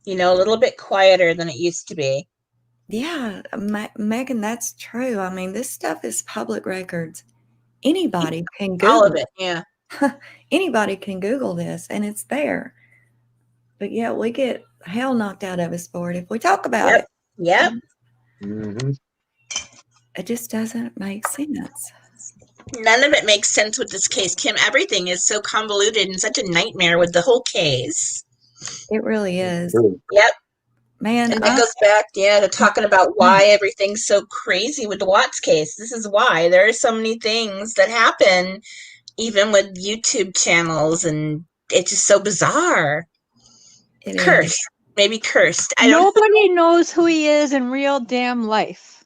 C: A little bit quieter than it used to be.
A: Yeah, Megan, that's true. I mean, this stuff is public records. Anybody can Google
C: all of it. Yeah.
A: Anybody can Google this, and it's there. But yeah, we get hell knocked out of us for it if we talk about it.
C: Yep.
E: Mm-hmm.
A: It just doesn't make sense.
C: None of it makes sense with this case, Kim. Everything is so convoluted and such a nightmare with the whole case.
A: It really is.
C: Yep.
A: Man,
C: and that goes back, to talking about why everything's so crazy with the Watts case. This is why there are so many things that happen, even with YouTube channels, and it's just so bizarre. Cursed. Maybe cursed.
F: Nobody knows who he is in real damn life.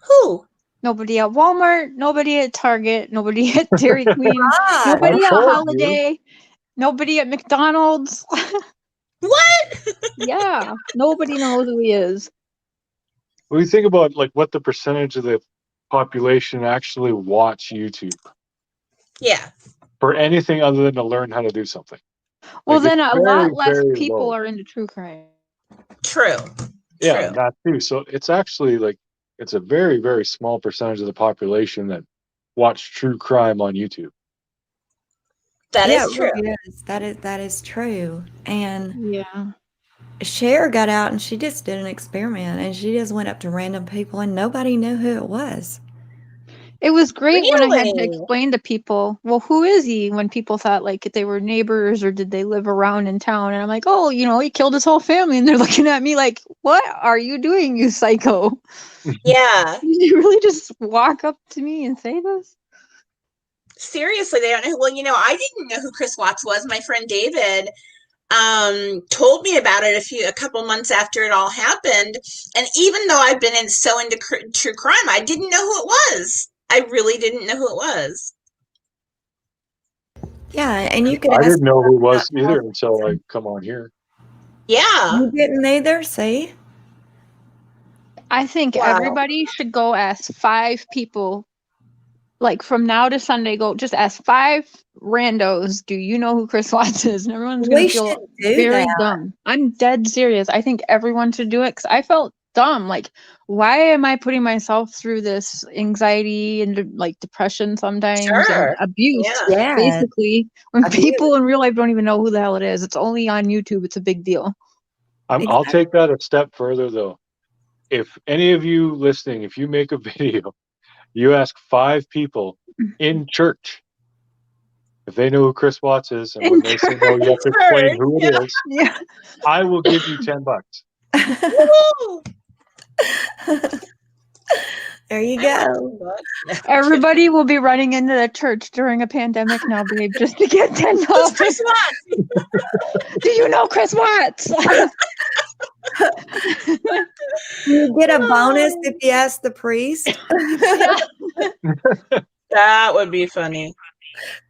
C: Who?
F: Nobody at Walmart, nobody at Target, nobody at Dairy Queen, nobody at Holiday, nobody at McDonald's.
C: What?
F: Yeah, nobody knows who he is.
E: What do you think about what the percentage of the population actually watch YouTube?
C: Yeah.
E: For anything other than to learn how to do something.
F: Well, then a lot less people are into true crime.
C: True.
E: Yeah, that too. So it's actually it's a very, very small percentage of the population that watch true crime on YouTube.
C: That is true.
A: Really is. That is true. And
F: yeah,
A: Cher got out and she just did an experiment and she just went up to random people and nobody knew who it was.
F: It was great when I had to explain to people, well, who is he? When people thought they were neighbors or did they live around in town? And I'm like, oh, he killed his whole family. And they're looking at me like, what are you doing, you psycho?
C: Yeah.
F: Did you really just walk up to me and say this?
C: Seriously, they don't know. Well, I didn't know who Chris Watts was. My friend David told me about it a couple months after it all happened. And even though I've been so into true crime, I didn't know who it was. I really didn't know who it was.
A: Yeah, and you could.
E: I didn't know who it was either until I come on here.
C: Yeah,
A: you didn't either. See,
F: I think
C: Wow.
F: everybody should go ask 5 people, like from now to Sunday, go just ask 5 randos, do you know who Chris Watts is? And everyone's going
A: We
F: to feel
A: should do
F: very
A: that.
F: dumb. I'm dead serious. I think everyone should do it because I felt dumb. Like, why am I putting myself through this anxiety and like depression sometimes
C: Sure.
F: and abuse?
C: Yeah.
A: Yeah.
F: Basically, when
A: Abuse.
F: people in real life don't even know who the hell it is, it's only on YouTube. It's a big deal.
E: I'll take that a step further though. If any of you listening, if you make a video, you ask 5 people in church if they know who Chris Watts is, and when they say no, you have to explain who it is.
F: Yeah.
E: I will give you $10.
C: Woo!
A: There you go.
F: Everybody will be running into the church during a pandemic now, babe, just to get $10.
C: Who's Chris Watts?
F: Do you know Chris Watts?
A: You get a bonus if you ask the priest.
C: That would be funny.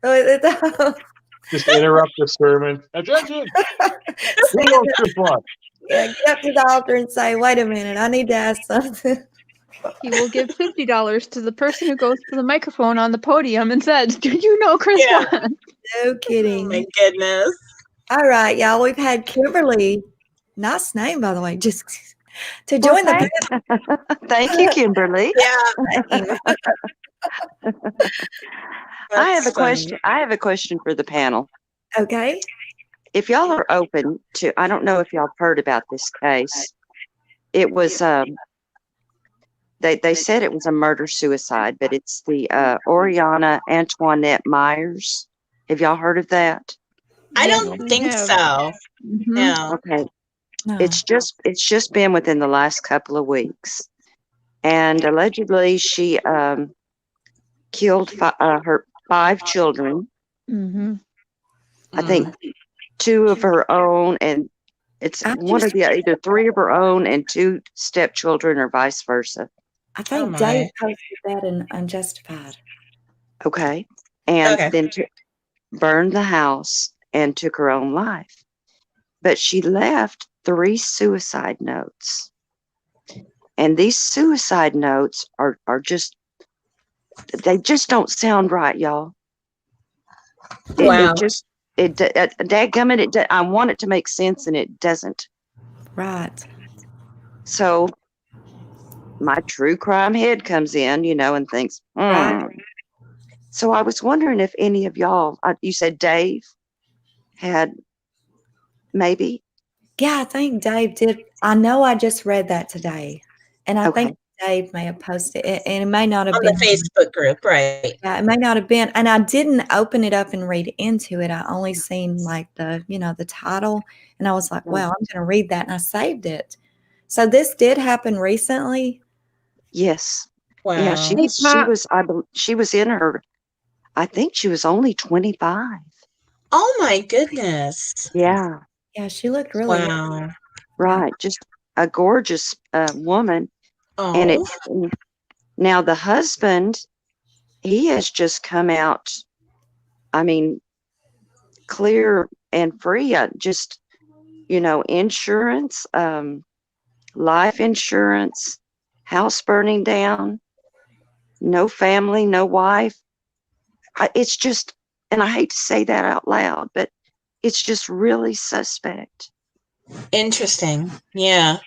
E: Just interrupt the sermon. Attention! Who knows Chris Watts?
A: Yeah, get up to the altar and say, wait a minute, I need to ask something.
F: He will give $50 to the person who goes to the microphone on the podium and says, do you know Chris
C: Yeah.
F: Watts?
A: No
C: Oh
A: kidding.
C: my goodness.
A: All right, y'all. We've had Kimberly, nice name, by the way, just to join the panel.
G: Thank you, Kimberly.
C: Yeah.
G: I have a
C: That's
G: question.
C: funny.
G: I have a question for the panel.
A: Okay.
G: If y'all are open to, I don't know if y'all have heard about this case. It was they said it was a murder suicide, but it's the Oriana Antoinette Myers. Have y'all heard of that?
C: I
F: Yes,
C: don't
F: we
C: think
F: have.
C: so.
F: Mhm.
C: No.
G: Okay,
A: No.
G: it's just been within the last couple of weeks, and allegedly she killed her 5 children.
F: Mhm.
G: I think 2 of her own, and it's
A: I
G: one of
A: just-
G: the either 3 of her own and 2 stepchildren, or vice versa.
A: I think
C: Oh, my.
A: Dave posted that in Unjustified.
G: Okay, and
C: Okay.
G: then burned the house and took her own life. But she left 3 suicide notes, and these suicide notes are just, they just don't sound right, y'all.
C: Wow.
G: Dadgummit, I want it to make sense, and it doesn't.
A: Right.
G: So my true crime head comes in, and thinks,
A: Right.
G: So I was wondering if any of y'all, you said Dave had maybe?
A: Yeah, I think Dave did. I know I just read that today. And I
G: Okay.
A: think Dave may have posted it. And it may not have
C: On
A: been.
C: the Facebook group, right?
A: Yeah, it may not have been. And I didn't open it up and read into it. I only seen like the title. And I was like,
G: Right.
A: well, I'm going to read that. And I saved it. So this did happen recently.
G: Yes.
C: Wow.
G: Yeah, she was in her, I think she was only 25.
C: Oh my goodness.
G: Yeah,
A: Yeah, she looked really young.
C: Wow.
G: right. Just a gorgeous woman.
C: Oh.
G: And now the husband, he has just come out, I mean, clear and free. Just, insurance, life insurance, house burning down, no family, no wife. It's just, and I hate to say that out loud, but it's just really suspect.
C: Interesting. Yeah.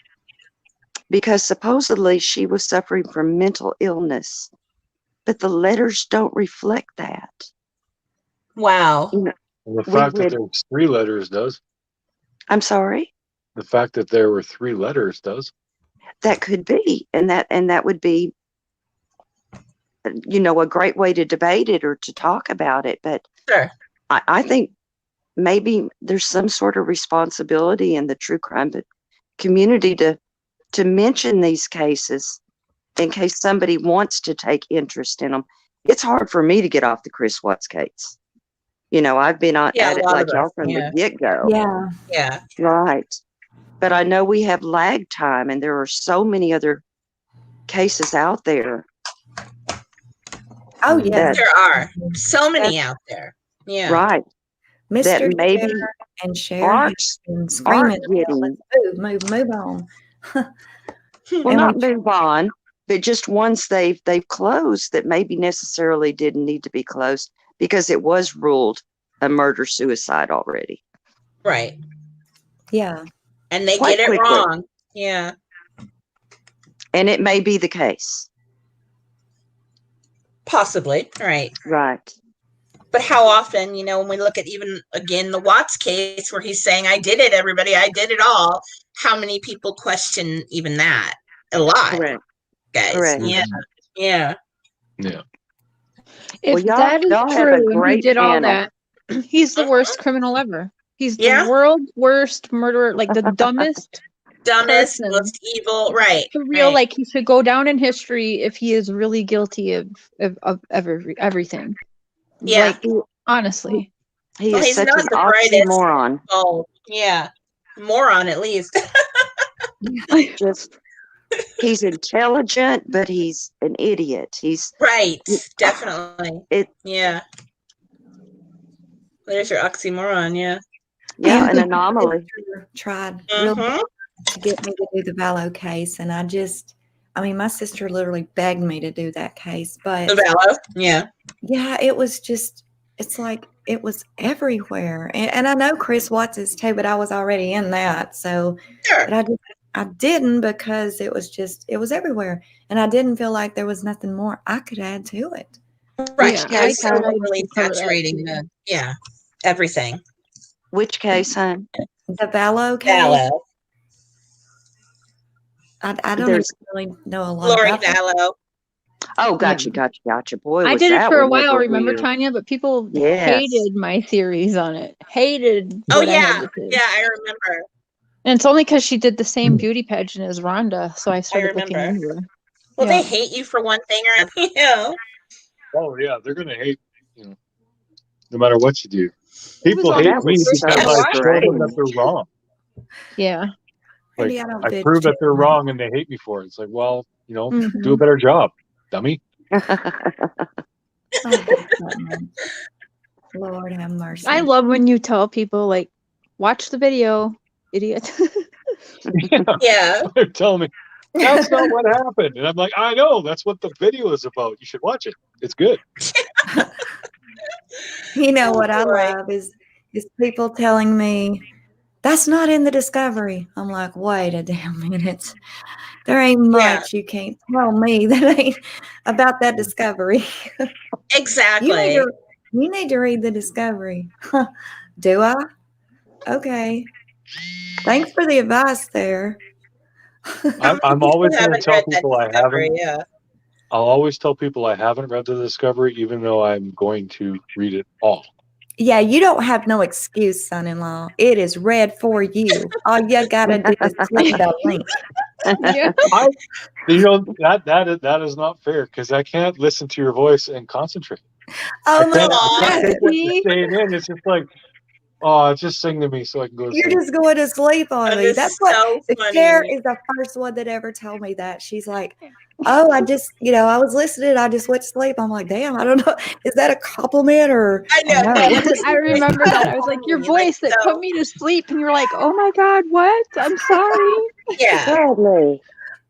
G: Because supposedly she was suffering from mental illness, but the letters don't reflect that.
C: Wow.
E: And the
G: We
E: fact that
G: would-
E: there was 3 letters does.
G: I'm sorry,
E: The fact that there were 3 letters does.
G: that could be, and that would be, a great way to debate it or to talk about it. But
C: Sure.
G: I think maybe there's some sort of responsibility in the true crime community to mention these cases in case somebody wants to take interest in them. It's hard for me to get off the Chris Watts case. I've been at
C: Yeah, a
G: it
C: lot
G: like
C: of
G: y'all
C: us,
G: from
C: yeah.
G: the get-go.
A: Yeah.
C: Yeah.
G: Right. But I know we have lag time, and there are so many other cases out there.
A: Oh, yeah.
G: That-
C: There are so many out there. Yeah.
G: Right.
A: Mr.
G: That maybe
A: Cher and Cher
G: Aren't,
A: have been screaming,
G: aren't getting,
A: move on.
G: Well,
A: And
G: not move on, but just ones they've closed that maybe necessarily didn't need to be closed because it was ruled a murder suicide already.
C: Right.
A: yeah.
C: And they
G: Quite
C: get it
G: quickly.
C: wrong. Yeah.
G: And it may be the case.
C: Possibly. Right.
G: Right.
C: But how often, when we look at even again the Watts case where he's saying, I did it, everybody, I did it all. How many people question even that? A lot.
G: Correct.
C: Guys.
G: Correct.
C: Yeah. Yeah.
E: Yeah.
F: If
G: Well,
F: that is
G: y'all have a
F: true and he
G: great
F: did all
G: panel.
F: that, he's the worst criminal ever. He's the
C: Yeah.
F: world's worst murderer, like the dumbest
C: Dumbest,
F: person.
C: most evil. Right.
F: For real,
C: right.
F: like he should go down in history if he is really guilty of everything.
C: Yeah.
F: Like honestly.
G: He
C: Well,
G: is
C: he's
G: such
C: not
G: an
C: the brightest.
G: oxymoron.
C: Oh, yeah. Moron, at least.
G: Just he's intelligent, but he's an idiot. He's
C: Right. Definitely.
G: It-
C: Yeah. There's your oxymoron. Yeah.
G: yeah,
A: And
G: an anomaly.
A: sister tried real
C: Mhm.
A: hard to get me to do the Vallow case, and my sister literally begged me to do that case, but
C: The Vallow. Yeah.
A: yeah, it's like it was everywhere, and I know Chris Watts is too, but I was already in that, so
C: Sure.
A: but I didn't because it was everywhere, and I didn't feel like there was nothing more I could add to it.
C: Right.
F: Yeah,
C: Yeah.
F: I
C: It's so
F: tried
C: really
F: to cover that
C: saturating
F: too.
C: everything.
G: Which case, hon?
A: The Vallow case,
C: Vallow.
A: I don't
G: There's-
A: really know a lot
C: Lori
A: about that.
C: Vallow.
G: Oh, gotcha. Boy,
F: I
G: was
F: did it
G: that
F: for a
G: one
F: while,
G: ever
F: remember,
G: weird.
F: Tanya? But people
G: Yes.
F: hated my theories on it. Hated
C: Oh,
F: what I had
C: yeah.
F: to say.
C: Yeah, I remember.
F: And it's only because she did the same beauty pageant as Rhonda, so I started looking
C: remember.
F: into her.
C: Well,
F: Yeah.
C: they hate you for one thing or another.
E: Oh yeah, they're gonna hate no matter what you do.
F: It was
E: People
F: all
E: hate
G: that
E: me
G: was
E: because
G: so
E: I show them that
G: strange.
E: they're wrong.
F: Yeah.
E: Like
A: Maybe I don't
E: I
A: bitch
E: prove that
A: too
E: they're
A: much.
E: wrong and they hate me for it. It's like, well, do a
F: Mhm.
E: better job, dummy.
A: I hate that much. Lord have mercy.
F: I love when you tell people, like, watch the video, idiot.
C: Yeah.
E: They're telling me that's not what happened, and I'm like, I know that's what the video is about. You should watch it. It's good.
A: You know what I
C: boy.
A: love is people telling me that's not in the discovery. I'm like, wait a damn minute. There ain't
C: Yeah.
A: much you can't tell me that ain't about that discovery.
C: Exactly.
A: You need to read the discovery. Do I? Okay. Thanks for the advice there.
E: I'm always going to
C: haven't
E: tell
C: read that
E: people I
C: discovery,
E: haven't.
C: yeah.
E: I'll always tell people I haven't read the discovery, even though I'm going to read it all.
A: Yeah, you don't have no excuse, son-in-law. It is read for you. All you gotta do is click the link.
F: Yeah.
E: That is not fair because I can't listen to your voice and concentrate.
A: Oh
E: I
A: my
E: can't
A: God.
E: take what you're saying in. It's just like, oh, just sing to me so I can go to
A: You're
E: sleep.
A: just going to sleep on
C: That
A: me.
C: is
A: That's what
C: so
A: the
C: funny.
A: chair is the first one that ever told me that. She's like, oh, I just, I was listening. I just went to sleep. I'm like, damn, I don't know. Is that a compliment or
C: I know.
A: no?
F: I remember that. I was like, your voice that put me to sleep, and you were like, oh my God, what? I'm sorry.
C: Yeah.
G: Sadly.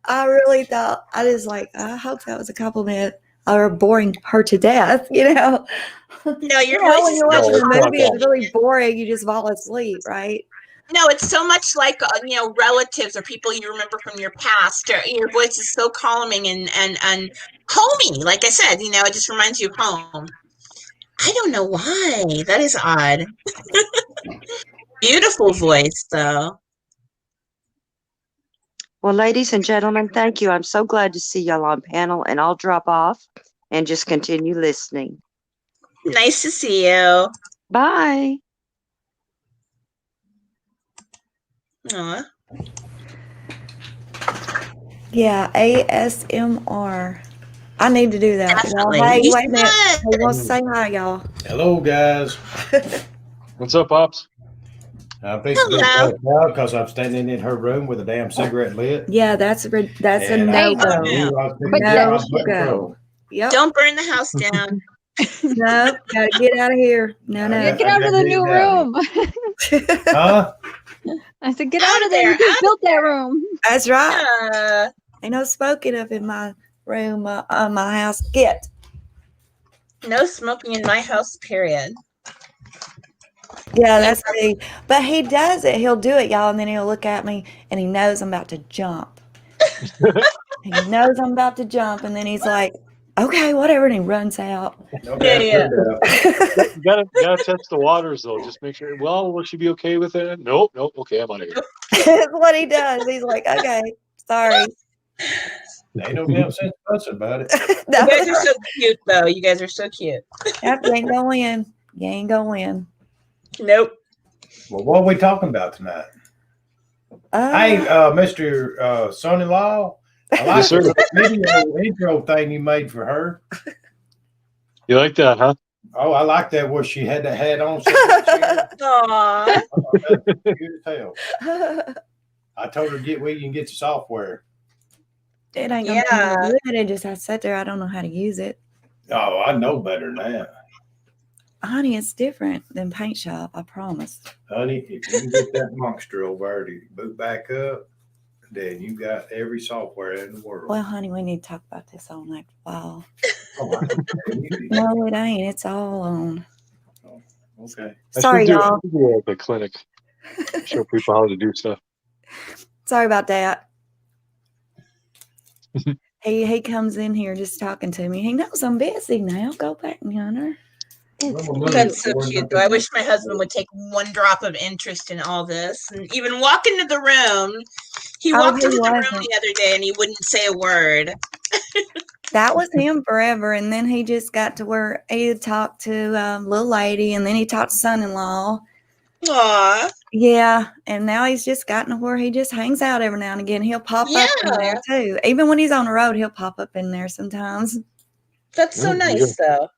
A: I really thought, I was like, I hope that was a compliment or boring her to death,
C: No, your voice
A: when
C: is
A: you're
C: so
A: watching a
E: it's not
A: movie,
E: that.
A: it's really boring. You just fall asleep, right?
C: No, it's so much like relatives or people you remember from your past. Or your voice is so calming and homey. Like I said, it just reminds you of home. I don't know why. That is odd. Beautiful voice, though.
G: Well, ladies and gentlemen, thank you. I'm so glad to see y'all on panel, and I'll drop off and just continue listening.
C: Nice to see you.
G: Bye.
C: Aw.
A: Yeah, ASMR. I need to do that.
C: Definitely.
A: Y'all. Hey,
C: You
A: wait a minute.
C: should.
A: Who wants to say hi, y'all?
H: Hello, guys.
E: What's up, Pops?
H: I'm fixing to
C: Hello.
H: get out because I'm standing in her room with a damn cigarette lit.
A: Yeah, that's a
H: And
A: no
H: I
A: go.
C: no.
H: was
F: But
H: picking
A: No
H: up my
A: go.
H: trouble.
A: Yep.
C: Don't burn the house down.
A: No, gotta get out of here. No, no.
F: Yeah, get out of the new room.
H: Huh?
F: I said, get
C: Out
F: out
C: of
F: of there.
C: there,
F: You just
C: out
F: built that room.
A: That's right. Ain't no smoking up in my room, my house. Get.
C: No smoking in my house, period.
A: Yeah, that's me. But he does it. He'll do it, y'all, and then he'll look at me and he knows I'm about to jump. He knows I'm about to jump, and then he's like, okay, whatever, and he runs out.
H: Okay,
C: Yeah.
E: You gotta test the waters though. Just make sure. Well, will she be okay with it? Nope. Okay, I'm out of here.
A: That's what he does. He's like, okay, sorry.
H: Ain't no damn sense fussing about it.
C: You guys are so cute, though. You guys are so cute.
A: Yep, you ain't gonna win. You ain't gonna win.
C: Nope.
H: Well, what are we talking about tonight? Hey, Mr. Son-in-law, I like
E: Yes, sir.
H: the video intro thing you made for her.
E: You like that, huh?
H: Oh, I like that where she had the hat on.
C: Aww.
H: Good as hell. I told her get where you can get the software.
A: It ain't gonna
C: Yeah.
A: be good. It just I sat there. I don't know how to use it.
H: Oh, I know better than that.
A: Honey, it's different than paint shop. I promise.
H: Honey, if you can get that monster over there to boot back up, then you got every software in the world.
A: Well, honey, we need to talk about this all night while.
H: Oh, I can tell you.
A: No, it ain't. It's all on.
H: Okay.
A: Sorry, y'all.
E: I should do like a clinic. Show people how to do stuff.
A: Sorry about that. He comes in here just talking to me. He knows I'm busy now. Go back, Hunter.
C: That's so cute, though. I wish my husband would take one drop of interest in all this and even walk into the room. He walked into the room the other day and he wouldn't say a word.
A: That was him forever. And then he just got to where he talked to little lady, and then he talked to son-in-law.
C: Aw.
A: Yeah. And now he's just gotten to where he just hangs out every now and again. He'll pop up in there too. Even when he's on the road, he'll pop up in there sometimes.
C: That's so nice, though.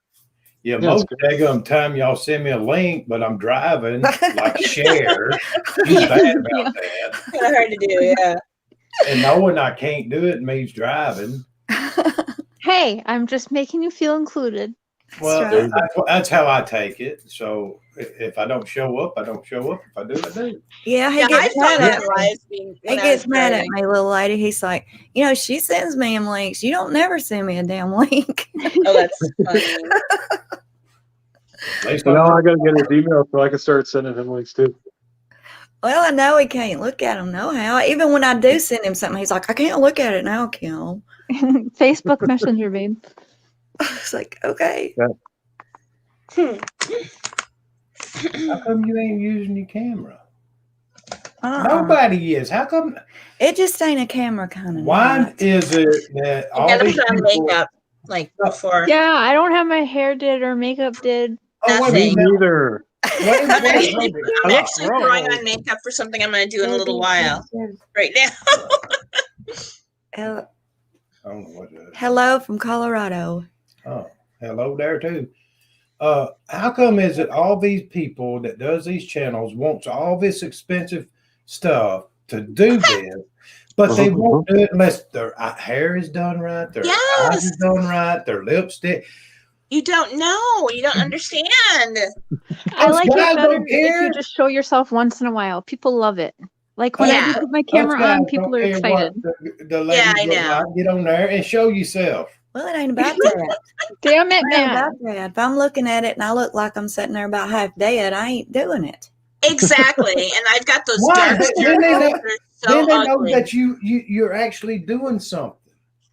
H: Yeah, most daggum time y'all send me a link, but I'm driving, like share. He's bad about that.
C: Kind of hard to do, yeah.
H: And knowing I can't do it means driving.
F: Hey, I'm just making you feel included.
H: Well, that's how I take it. So if I don't show up, I don't show up. If I do, I do.
A: Yeah, he gets mad at
C: me.
A: He gets mad at me, little lady. He's like, she sends me them links. You don't never send me a damn link.
C: Oh, that's funny.
E: Well, now I gotta get his email so I can start sending him links too.
A: Well, I know he can't look at them no how. Even when I do send him something, he's like, I can't look at it now, Kim.
F: Facebook Messenger, babe.
A: It's like, okay.
H: How come you ain't using your camera? Nobody is. How come?
A: It just ain't a camera kind of.
H: Why is it that all
C: gotta
H: these
C: put on
H: people,
C: makeup like before?
F: Yeah, I don't have my hair did or makeup did.
H: oh,
E: Me
H: wait,
E: neither.
H: wait,
C: I'm
H: wait,
C: actually
H: wait.
C: throwing on makeup for something I'm going to do in a little while. Right now.
H: I don't know what that is.
A: Hello from Colorado.
H: Oh, hello there too. How come is it all these people that does these channels wants all this expensive stuff to do this, but they won't do it unless their hair is done right, their eyes is done right, their lipstick.
C: You don't know. You don't understand.
F: I like it
H: guys
F: better
H: don't
F: if
H: care.
F: you just show yourself once in a while. People love it. Like when I do put my camera on, people are excited.
H: The ladies
C: I know.
H: get on there and show yourself.
A: Well, it ain't about that.
F: Damn it,
A: It ain't
F: man.
A: about that. If I'm looking at it and I look like I'm sitting there about half dead, I ain't doing it.
C: Exactly. And I've got those
H: Why?
C: dark
H: Then they know,
C: circles. They're
H: then
C: so
H: they know
C: ugly.
H: that you're actually doing something.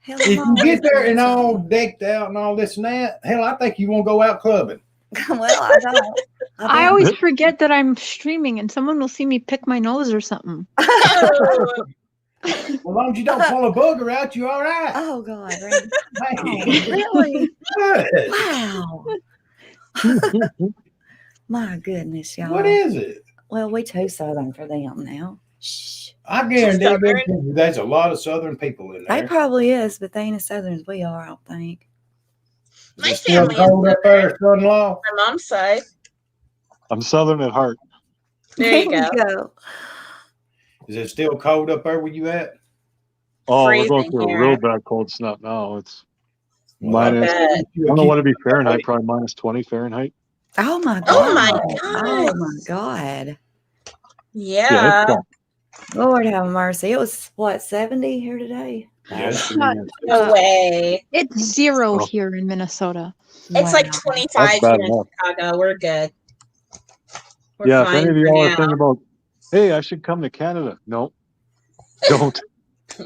A: Hell,
H: If you get there and all decked out and all this and that, hell, I think you won't go out clubbing.
A: Well, I don't.
F: I always forget that I'm streaming and someone will see me pick my nose or something.
C: Oh,
H: As long as you don't pull a booger out, you're all right.
A: Oh God, Randy.
H: Hey.
A: Really?
H: Good.
A: Wow. My goodness, y'all.
H: What is it?
A: Well, we too Southern for them now. Shh.
H: I guarantee there's a lot of Southern people in
A: They
H: there.
A: probably is, but they ain't as Southern as we are, I don't think.
C: my
H: Is it still
C: family
H: cold
C: is
H: up there, son-in-law?
C: my mom's side.
E: I'm Southern at heart.
C: There you go.
H: Is it still cold up there where you at?
E: Oh, we're
C: Freezing
E: going through
C: here.
E: a real bad cold snap now. It's
H: Well,
E: minus.
C: bet.
E: I don't know what to be Fahrenheit. Probably minus 20 Fahrenheit.
A: Oh my God.
C: Oh my
A: Oh
C: God.
A: my God.
E: Yeah,
C: Yeah.
E: it's tough.
A: Lord have mercy. It was what, 70 here today?
H: Yes.
C: No way.
F: It's 0
E: Oh.
F: here in Minnesota.
C: It's like
A: Wow.
C: 25
E: That's bad
C: here in
E: enough.
C: Chicago. We're good. We're
E: Yeah, if
C: fine
E: any of
C: for
E: y'all are
C: now.
E: thinking about, hey, I should come to Canada. No, don't.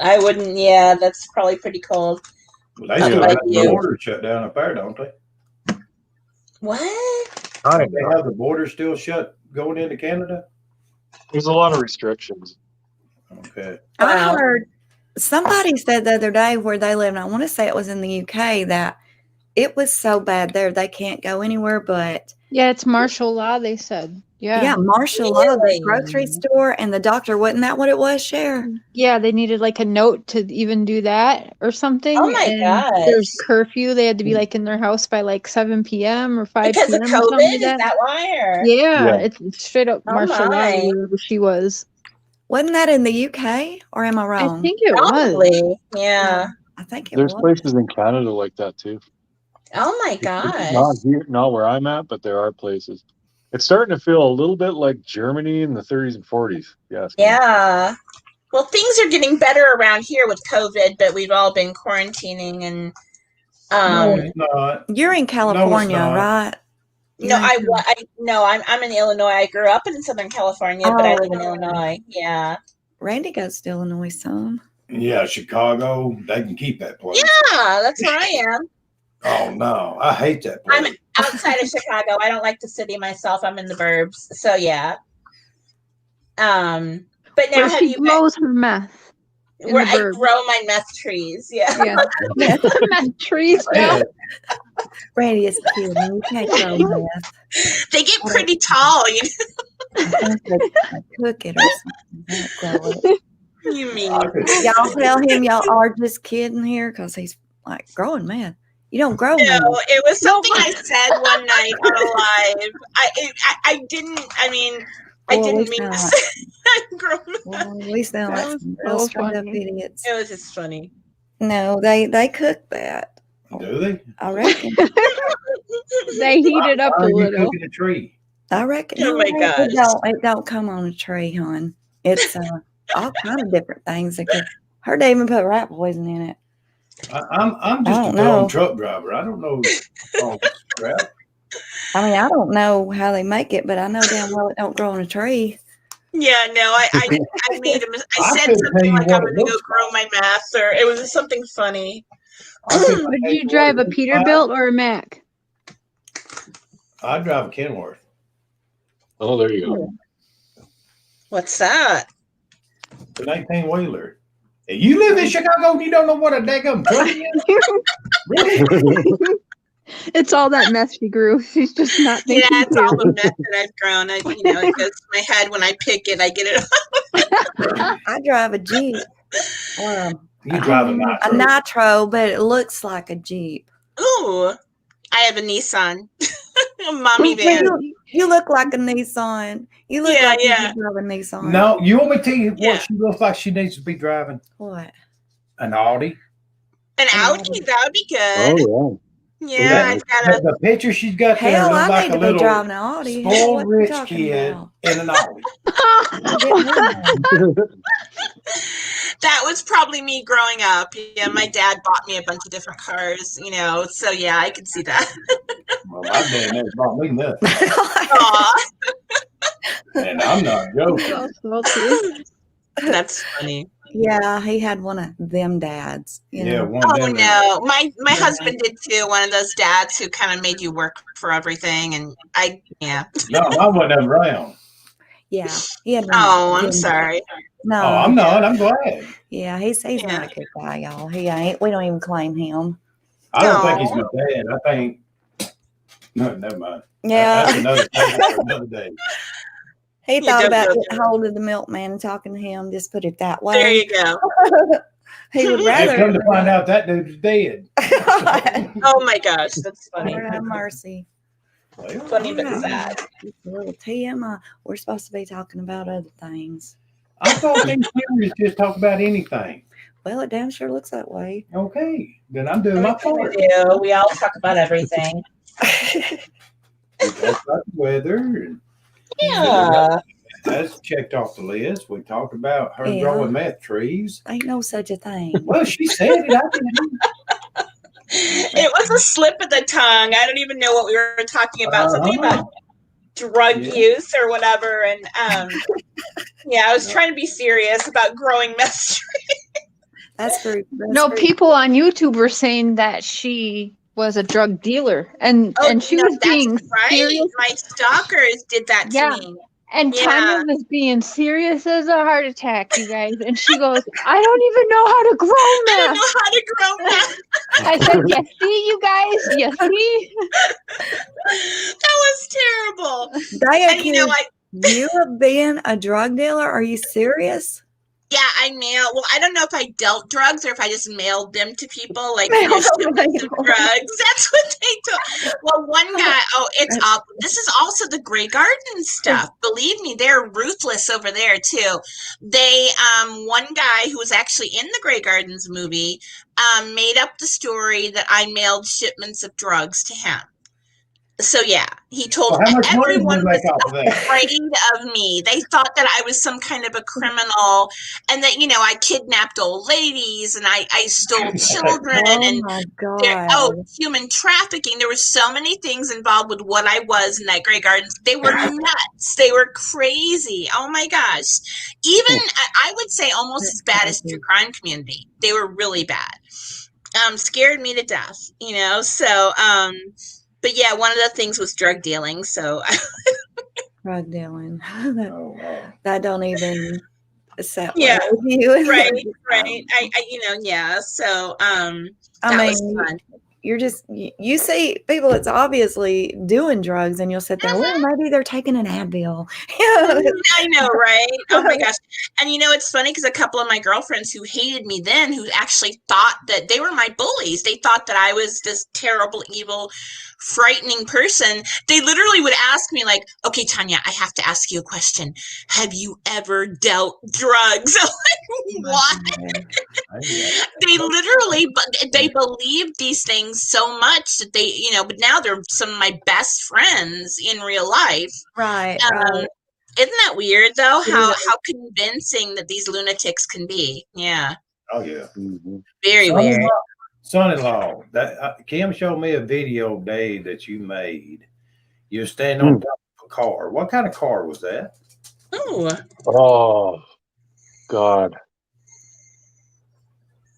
C: I wouldn't. Yeah, that's probably pretty cold.
H: Well, they
C: Not
H: still
C: like
H: have the
C: you.
H: border shut down up there, don't they?
C: What?
H: Don't they have the border still shut going into Canada?
E: There's a lot of restrictions.
H: Okay.
A: I
C: Wow.
A: heard somebody said the other day where they live, and I want to say it was in the UK, that it was so bad there they can't go anywhere but
F: Yeah, it's martial law, they said.
A: yeah, martial law, the
C: Really?
A: grocery store and the doctor. Wasn't that what it was, Cher?
F: Yeah, they needed like a note to even do that or something.
C: Oh my
F: and there's
C: gosh.
F: curfew. They had to be like in their house by like 7 p.m. or 5
C: Because of
F: p.m. or something
C: COVID?
F: like
C: Is
F: that.
C: that why? Or?
F: Yeah,
E: Yeah.
F: it's straight up
C: Oh
F: martial law
C: my.
F: wherever she was.
A: Wasn't that in the UK, or am I
F: I
A: wrong?
F: think it was.
C: Probably. Yeah.
A: I think it
E: There's
A: was.
E: places in Canada like that too.
C: Oh my
E: It's
C: gosh.
E: not here, not where I'm at, but there are places. It's starting to feel a little bit like Germany in the 30s and 40s. Yes.
C: Yeah. Well, things are getting better around here with COVID, but we've all been quarantining and
H: No, it's not.
A: You're in California,
H: not.
A: right?
C: no,
A: You're in
C: I'm in Illinois. I grew up in Southern California, but I live in
A: Oh.
C: Illinois. Yeah.
A: Randy goes to Illinois some.
H: Yeah, Chicago, they can keep that place.
C: Yeah, that's where I am.
H: Oh no, I hate that
C: I'm
H: place.
C: outside of Chicago. I don't like the city myself. I'm in the burbs. So yeah. But now
F: Where
C: have
F: she
C: you
F: grows her meth. in
C: where
F: the
C: I
F: burbs.
C: grow my meth trees? Yeah.
F: Yeah. Meth trees now.
H: Yeah.
A: Randy is kidding. You can't grow meth.
C: They get pretty tall,
A: I think they cook it or something. They don't grow it.
C: you mean.
H: I could-
A: Y'all tell him y'all are just kidding here because he's like growing meth. You don't grow
C: No,
A: meth.
C: it was something I said one night on a live. I didn't. I mean, I
A: Well,
C: didn't
A: we
C: mean to
A: sound
C: say grown.
A: Well, we sound
F: That
A: like
F: was
A: some real
F: so
A: straight up
F: funny.
A: idiots.
C: It was just funny.
A: No, they cook that.
H: Do they?
A: I reckon.
F: They heat it up
H: Why
F: a
H: are you
F: little.
H: cooking a tree?
A: I reckon.
C: Oh
A: No,
C: my
A: it
C: gosh.
A: don't come on a tree, hon. It's all kind of different things. Heard they even put rat poison in it.
H: I'm just
A: I
H: a
A: don't
H: dumb
A: know.
H: truck driver. I don't know all this crap.
A: I mean, I don't know how they make it, but I know damn well it don't grow on a tree.
C: Yeah, no, I made a I
H: I
C: said
H: couldn't tell
C: something
H: you
C: like
H: what
C: I'm
H: it
C: gonna go
H: looks
C: grow my math, or it was something funny.
H: I couldn't
F: Would
H: tell
F: you
H: what
F: drive
H: it
F: a
H: looks
F: Peterbilt or a Mack?
H: I drive a Kenworth.
E: Oh, there you go.
C: What's that?
H: It's an 18-wheeler. And you live in Chicago and you don't know what a daggum truck is? Really?
F: It's all that meth she grew. She's just not
C: Yeah,
F: thinking
C: it's all
F: clearly.
C: the mess that I've grown. It goes to my head when I pick it. I get it.
A: I drive a Jeep.
H: You drive a
A: A
H: nitro.
A: nitro, but it looks like a Jeep.
C: Ooh, I have a Nissan, a mommy
A: Well,
C: van.
A: you look like a Nissan. You look
C: Yeah,
A: like
C: yeah.
A: you could drive a Nissan.
H: No, you want me to tell you
C: Yeah.
H: what she looks like she needs to be driving?
A: What?
H: An Audi.
C: An Audi, that would be good.
E: Oh,
C: Yeah, I've got a.
H: The picture she's got there
A: Hell,
H: looks
A: I
H: like
A: need
H: a
A: to be
H: little
A: driving an Audi. Hell,
H: spoiled
A: what you
H: rich
A: talking
H: kid
A: about?
H: in an Audi.
A: I'm getting one.
E: yeah.
C: That was probably me growing up. Yeah, my dad bought me a bunch of different cars. So yeah, I could see that.
H: Well, my dad never bought me nothing.
C: Aw,
H: And I'm not joking.
F: So salty.
C: that's funny.
A: Yeah, he had one of them dads. You
H: Yeah,
A: know?
H: one of
C: Oh
H: them.
C: no, my
A: Yeah.
C: husband did too. One of those dads who kind of made you work for everything, and yeah.
H: No, I wasn't ever around.
A: Yeah, he had one.
C: Oh,
A: of
C: I'm
A: them
C: sorry.
A: dads. No,
H: Oh, I'm not. I'm glad.
A: Yeah, he's not
C: Yeah.
A: a good guy, y'all. He ain't. We don't even claim him.
H: I don't think he's
C: No.
H: my dad. I think. No, never mind.
A: Yeah,
H: That's another thing for another day.
A: he
C: You
A: thought
C: don't
A: about
C: go
A: getting
C: there.
A: hold of the milkman and talking to him. Just put it that
C: There
A: way.
C: you go.
A: He would
H: And
A: rather.
H: come to find out that dude's dead.
C: Oh my gosh, that's funny.
A: Lord have mercy.
H: Well,
C: Funny but
A: Alright.
C: sad.
A: Just a little TMI. We're supposed to be talking about other things.
H: I thought these viewers just talk about anything.
A: Well, it damn sure looks that way.
H: Okay, then I'm doing my part.
C: We do. We all talk about everything.
H: We talk about the weather. And
C: Yeah.
H: That's checked off the list. We talked about her
A: Yeah.
H: growing meth trees.
A: Ain't no such a thing.
H: Well, she said it. I didn't.
C: It was a slip of the tongue. I don't even know what we were talking about. Something about drug use or whatever. And yeah, I was trying to be serious about growing meth trees.
A: That's true.
F: No, people on YouTube were saying that she was a drug dealer, and she was being serious.
C: My stalkers did that to me.
F: And Tanya was being serious as a heart attack, you guys. And she goes, I don't even know how to grow meth. I said, you see, you guys? You see?
C: That was terrible.
A: And you know what? You of being a drug dealer? Are you serious?
C: Yeah, well, I don't know if I dealt drugs or if I just mailed them to people, like, you know, shipments of drugs. That's what they told. Well, one guy, this is also the Grey Garden stuff. Believe me, they're ruthless over there, too. They, one guy who was actually in the Grey Gardens movie, made up the story that I mailed shipments of drugs to him. So yeah, he told everyone was afraid of me. They thought that I was some kind of a criminal, and that, you know, I kidnapped old ladies and I stole children and
A: my God.
C: Human trafficking. There were so many things involved with what I was in that Grey Gardens. They were nuts. They were crazy. Oh my gosh. Even I would say almost as bad as True Crime Community. They were really bad. Scared me to death, you know. So but yeah, one of the things was drug dealing. So
A: drug dealing. That don't even set
C: yeah,
A: well with you.
C: Right. I you know, yeah. So
A: I mean,
C: was fun.
A: You're just you see people that's obviously doing drugs, and you'll sit there. Well, maybe they're taking an Advil.
C: I know, right? Oh my gosh! And you know, it's funny because a couple of my girlfriends who hated me then, who actually thought that they were my bullies, they thought that I was this terrible, evil, frightening person. They literally would ask me, like, "Okay, Tanya, I have to ask you a question. Have you ever dealt drugs?" I'm like, what? They literally, they believed these things so much that they, you know, but now they're some of my best friends in real life.
A: Right.
C: Isn't that weird though? How convincing that these lunatics can be. Yeah.
H: Oh yeah.
C: Very weird.
H: Son-in-law, that Kim showed me a video day that you made. You're standing on top of a car. What kind of car was that?
E: Oh, God.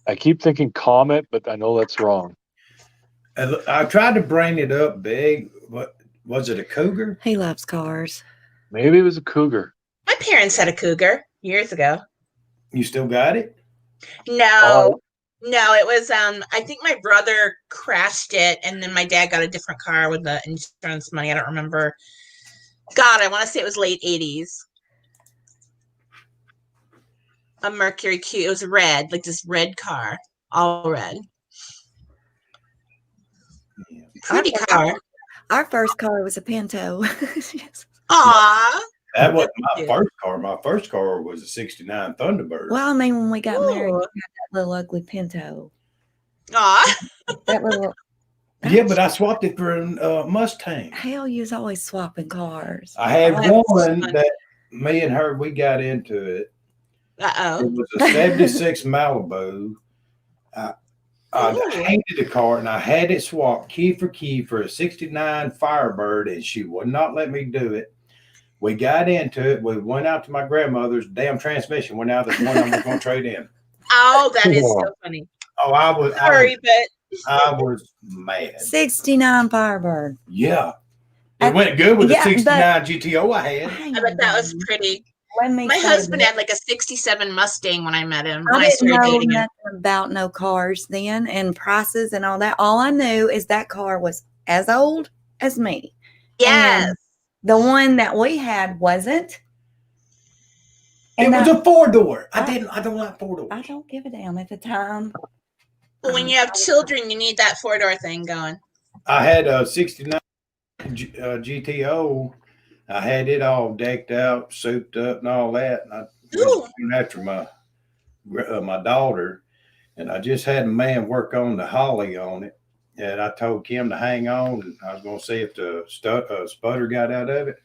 E: I keep thinking Comet, but I know that's wrong.
H: I tried to bring it up big, but was it a Cougar?
A: He loves cars.
E: Maybe it was a Cougar.
C: My parents had a Cougar years ago.
H: You still got it?
C: No. No, it was I think my brother crashed it, and then my dad got a different car with the insurance money. I don't remember. God, I want to say it was late 80s. A Mercury Q. It was red, like this red car, all red. Pretty car.
A: Our first car was a Pinto. Yes.
C: Aw.
H: That wasn't my first car. My first car was a '69 Thunderbird.
A: Well, I mean, when we got married, we had that little ugly Pinto.
C: Aw.
A: That little.
H: Yeah, but I swapped it for a Mustang.
A: Hell, you was always swapping cars.
H: I had one that me and her, we got into it. It was a 76 Malibu. I hated the car, and I had it swapped key for a 69 Firebird, and she would not let me do it. We got into it. We went out to my grandmother's. Damn transmission went out. That's one I was going to trade in.
C: Oh, that is so funny.
H: Oh, I was mad.
A: 69 Firebird.
H: Yeah. It went good with the 69 GTO I had.
C: I bet that was pretty. My husband had like a 67 Mustang when I met him.
A: I didn't know nothing about no cars then and prices and all that. All I knew is that car was as old as me.
C: Yes.
A: And the one that we had wasn't.
H: And it was a 4-door. I don't like 4-doors.
A: I don't give a damn at the time.
C: Well, when you have children, you need that 4-door thing going.
H: I had a 69 GTO. I had it all decked out, souped up, and all that. And I went after my daughter, and I just had a man work on the Holly on it. And I told Kim to hang on, and I was going to see if the sputter got out of it.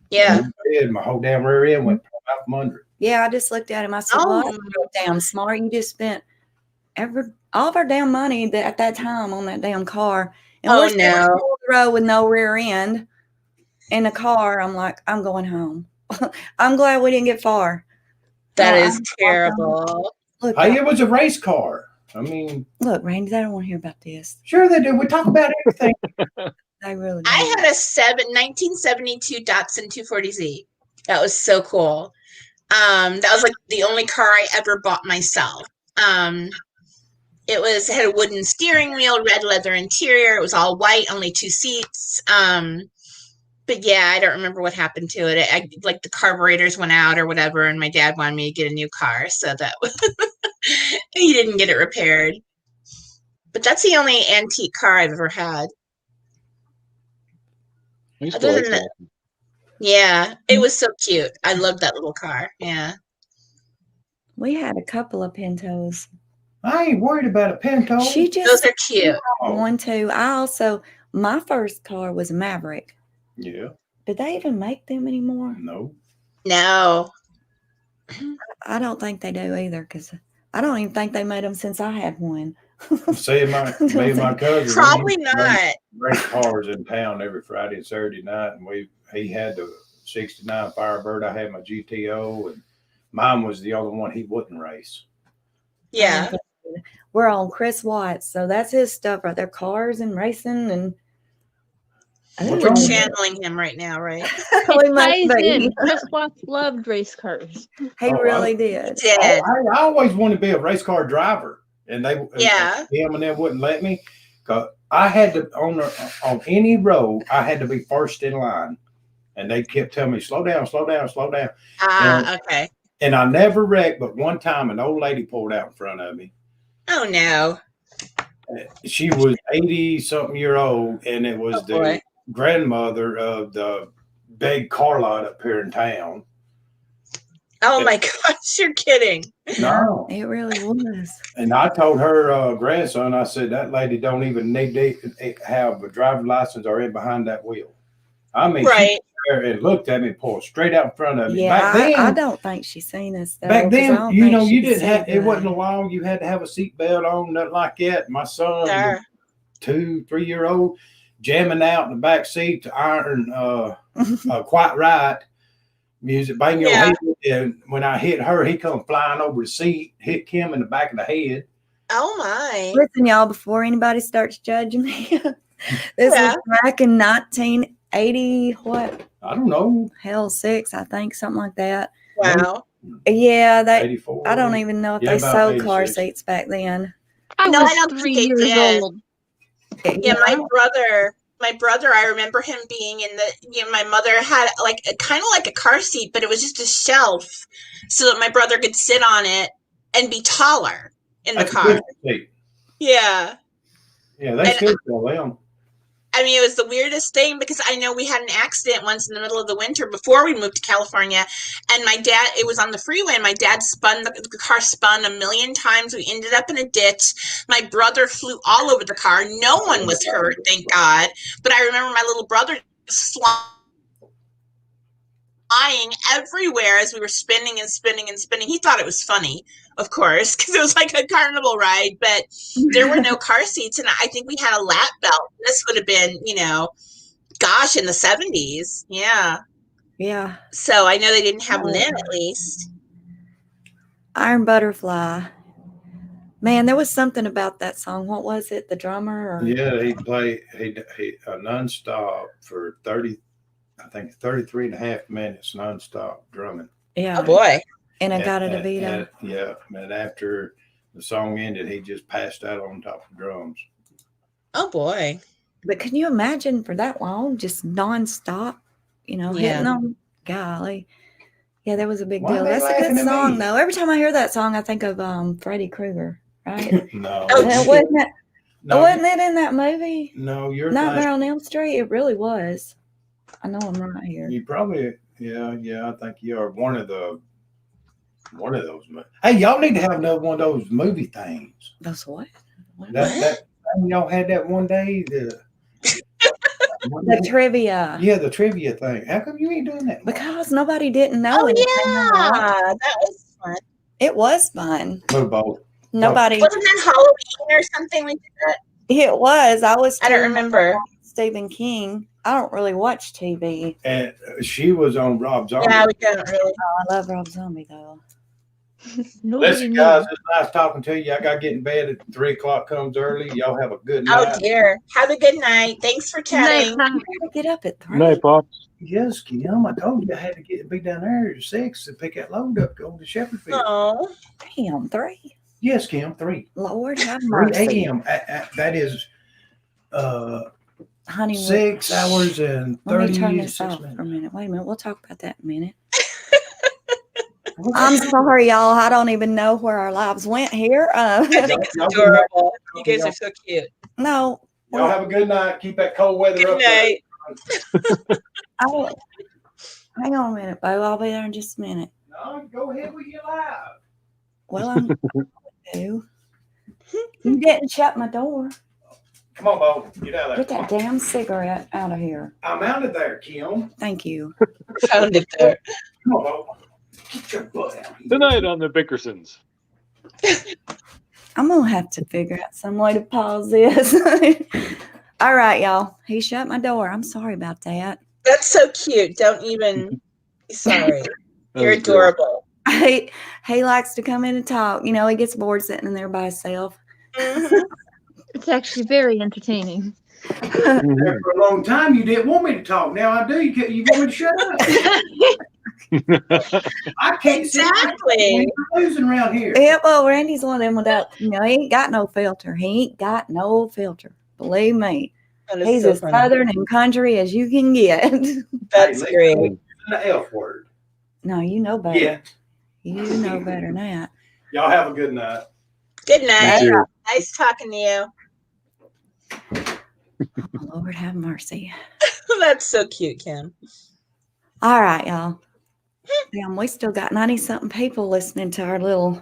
C: Yeah.
H: My whole damn rear end went out from under it.
A: Yeah, I just looked at him. I said, "Well,
C: Oh.
A: you're damn smart. You just spent all of our damn money at that time on that damn car, and
C: Oh,
A: we're still
C: no.
A: on the road with no rear end in a car." I'm like, "I'm going home." I'm glad we didn't get far.
C: That
A: I
C: is
A: walked home.
C: terrible.
A: Look,
H: Hey, it was a race car. I mean,
A: look, Randy, they don't want to hear about this.
H: sure they do. We talk about everything.
A: They really
C: I
A: don't.
C: had a 1972 Datsun 240Z. That was so cool. That was like the only car I ever bought myself. It had a wooden steering wheel, red leather interior. It was all white, only 2 seats. But yeah, I don't remember what happened to it. Like the carburetors went out or whatever, and my dad wanted me to get a new car, so that he didn't get it repaired. But that's the only antique car I've ever had.
E: I used to
C: Other
E: like
C: than
E: that.
C: that, yeah, it was so cute. I loved that little car. Yeah.
A: We had a couple of Pintos.
H: I ain't worried about a Pinto.
A: She
C: Those
A: just
C: are cute.
A: one too. My first car was a Maverick.
H: Yeah.
A: Did they even make them anymore?
H: No.
C: No.
A: I don't think they do either, because I don't even think they made them since I had one.
H: See, me and my cousin.
C: Probably
H: we used to
C: not.
H: race cars in town every Friday and Saturday night, and he had the '69 Firebird. I had my GTO, and mine was the only one he wouldn't race.
C: Yeah.
A: We're on Chris Watts, so that's his stuff right there. Cars and racing, and
H: What's
C: We're
H: wrong with
C: channeling him right now, right?
A: we must
F: Ties
A: be.
F: in. Chris Watts loved race cars.
A: He
H: Oh,
A: really
C: He
A: did.
C: did.
H: I always wanted to be a race car driver, and
C: Yeah.
H: him and them wouldn't let me. Cause I had to on any road, I had to be first in line, and they kept telling me slow down, slow down, slow down.
C: Okay.
H: And I never wrecked, but one time an old lady pulled out in front of me.
C: Oh no.
H: She was 80-something-year-old, and it was the
C: boy.
H: grandmother of the big car lot up here in town.
C: Oh my gosh, you're kidding.
H: No.
A: It really was.
H: And I told her grandson, I said, that lady don't even need to have a driver's license or in behind that wheel. I mean,
C: Right.
H: she sat there and looked at me, pulled straight out in front of me.
A: Yeah,
H: Back then,
A: I don't think she's seen us though.
H: back
A: 'cause I
H: then,
A: don't
H: you
A: think
H: know,
A: she
H: you
A: could
H: didn't
A: see
H: have, it
A: good.
H: wasn't a law. You had to have a seatbelt on, nothing like that. My son,
C: Sure.
H: 2-3-year-old, jamming out in the back seat to iron Quite Right music, bang your
C: Yeah.
H: head. And when I hit her, he come flying over the seat, hit Kim in the back of the head.
C: Oh my.
A: Listen, y'all, before anybody starts judging me, this
C: Yeah.
A: was back in 1980, what?
H: I don't know,
A: Hell, 6, I think, something like that.
C: Wow.
A: Yeah, they.
H: 84.
A: I don't even know if
H: Yeah,
A: they
H: about
A: sold car
H: 86.
A: seats back then.
F: I
C: No,
F: was
C: I don't
F: 3
C: think they
F: years
C: did.
F: old.
C: Yeah, my brother, I remember him being in my mother had like kind of like a car seat, but it was just a shelf so that my brother could sit on it and be taller in the
H: That's a
C: car.
H: good seat.
C: Yeah.
H: Yeah, they
C: And
H: still sell them.
C: I mean, it was the weirdest thing because I know we had an accident once in the middle of the winter before we moved to California, and it was on the freeway, and my dad the car spun a million times. We ended up in a ditch. My brother flew all over the car. No one was hurt, thank God. But I remember my little brother flying everywhere as we were spinning and spinning and spinning. He thought it was funny, of course, because it was like a carnival ride, but there were no car seats, and I think we had a lap belt. This would have been, gosh, in the 70s. Yeah.
A: Yeah.
C: So I know they didn't have them then, at least.
A: Iron Butterfly. Man, there was something about that song. What was it? The drummer? Or?
H: Yeah, he'd play nonstop for 33 and a half minutes nonstop drumming.
A: Yeah.
C: Oh, boy.
A: And I got it a Vita.
H: Yeah, and after the song ended, he just passed out on top of drums.
C: Oh, boy.
A: But can you imagine for that long, just nonstop, hitting them? Golly. Yeah, that was a big deal. That's a good song, though. Every time I hear that song, I think of Freddy Krueger, right?
H: No.
A: Wasn't it in that movie?
H: No, you're
A: Nightmare on Elm Street? It really was. I know I'm right here.
H: You probably, yeah, I think you are one of those. Hey, y'all need to have another one of those movie things.
A: Those what?
H: That y'all had that one day.
A: The trivia.
H: Yeah, the trivia thing. How come you ain't doing that?
A: Because nobody didn't know
C: Oh
A: anything about it.
C: yeah, that was fun.
A: It was fun.
H: What about?
A: Nobody.
C: Wasn't that Halloween or something like that?
A: It was. I was.
C: I don't
A: telling
C: remember.
A: about Stephen King. I don't really watch TV.
H: And she was on Rob Zombie.
C: Yeah, we don't really.
A: Oh, I love Rob Zombie though.
F: Nobody
H: Listen,
F: knew.
H: guys, it's nice talking to you. I got to get in bed at 3:00 comes early. Y'all have a good night.
C: Oh dear. Have a good night. Thanks for chatting.
A: I gotta get up at 3.
E: Night, Pops.
H: Yes, Kim. I told you I had to be down there at 6 and pick that load up, go to Shepherdfield.
C: Oh.
A: Damn, 3.
H: Yes, Kim. 3.
A: Lord have
H: 3
A: mercy.
H: a.m. That is
A: Honey,
H: 6 hours and
A: let me
H: 36
A: turn this off
H: minutes.
A: for a minute. Wait a minute. We'll talk about that in a minute. I'm sorry, y'all. I don't even know where our lives went here.
C: I think it's
H: Y'all good
C: adorable. You
H: night.
C: guys are so cute.
A: No.
H: Y'all have a good night. Keep that cold weather
C: Good
H: up there.
C: night.
A: Hang on a minute, Bo. I'll be there in just a minute.
H: No, go ahead with your live.
A: Well, I'm do. You didn't shut my door.
H: Come on, Bo. Get out of
A: Get
H: there.
A: that damn cigarette out of here.
H: I'm out of there, Kim.
A: Thank you.
C: Found it there.
H: Come on, Bo. Get your butt out here.
E: Tonight on the Bickersons.
A: I'm gonna have to figure out some way to pause this. All right, y'all. He shut my door. I'm sorry about that.
C: That's so cute. Don't even be sorry. You're
E: was great.
C: adorable.
A: He likes to come in and talk. You know, he gets bored sitting in there by himself.
C: Mhm.
F: It's actually very entertaining.
H: There for a long time, you didn't want me to talk. Now I do. You want me to shut up? I can't
C: Exactly.
H: We're losing around here.
A: Yeah, well, Randy's one of them without, he ain't got no filter. He ain't got no filter. Believe me.
C: That is
A: He's
C: so
A: as
C: funny.
A: southern and country as you can get.
C: That's
H: Hey,
C: great.
H: listen, the F word.
A: No, you know better.
H: Yeah.
A: You know better than that.
H: Y'all have a good night.
C: Good
E: You
C: night.
E: too.
C: Nice talking to you.
A: Oh, Lord have mercy.
C: That's so cute, Kim.
A: All right, y'all. Damn, we still got 90-something people listening to our little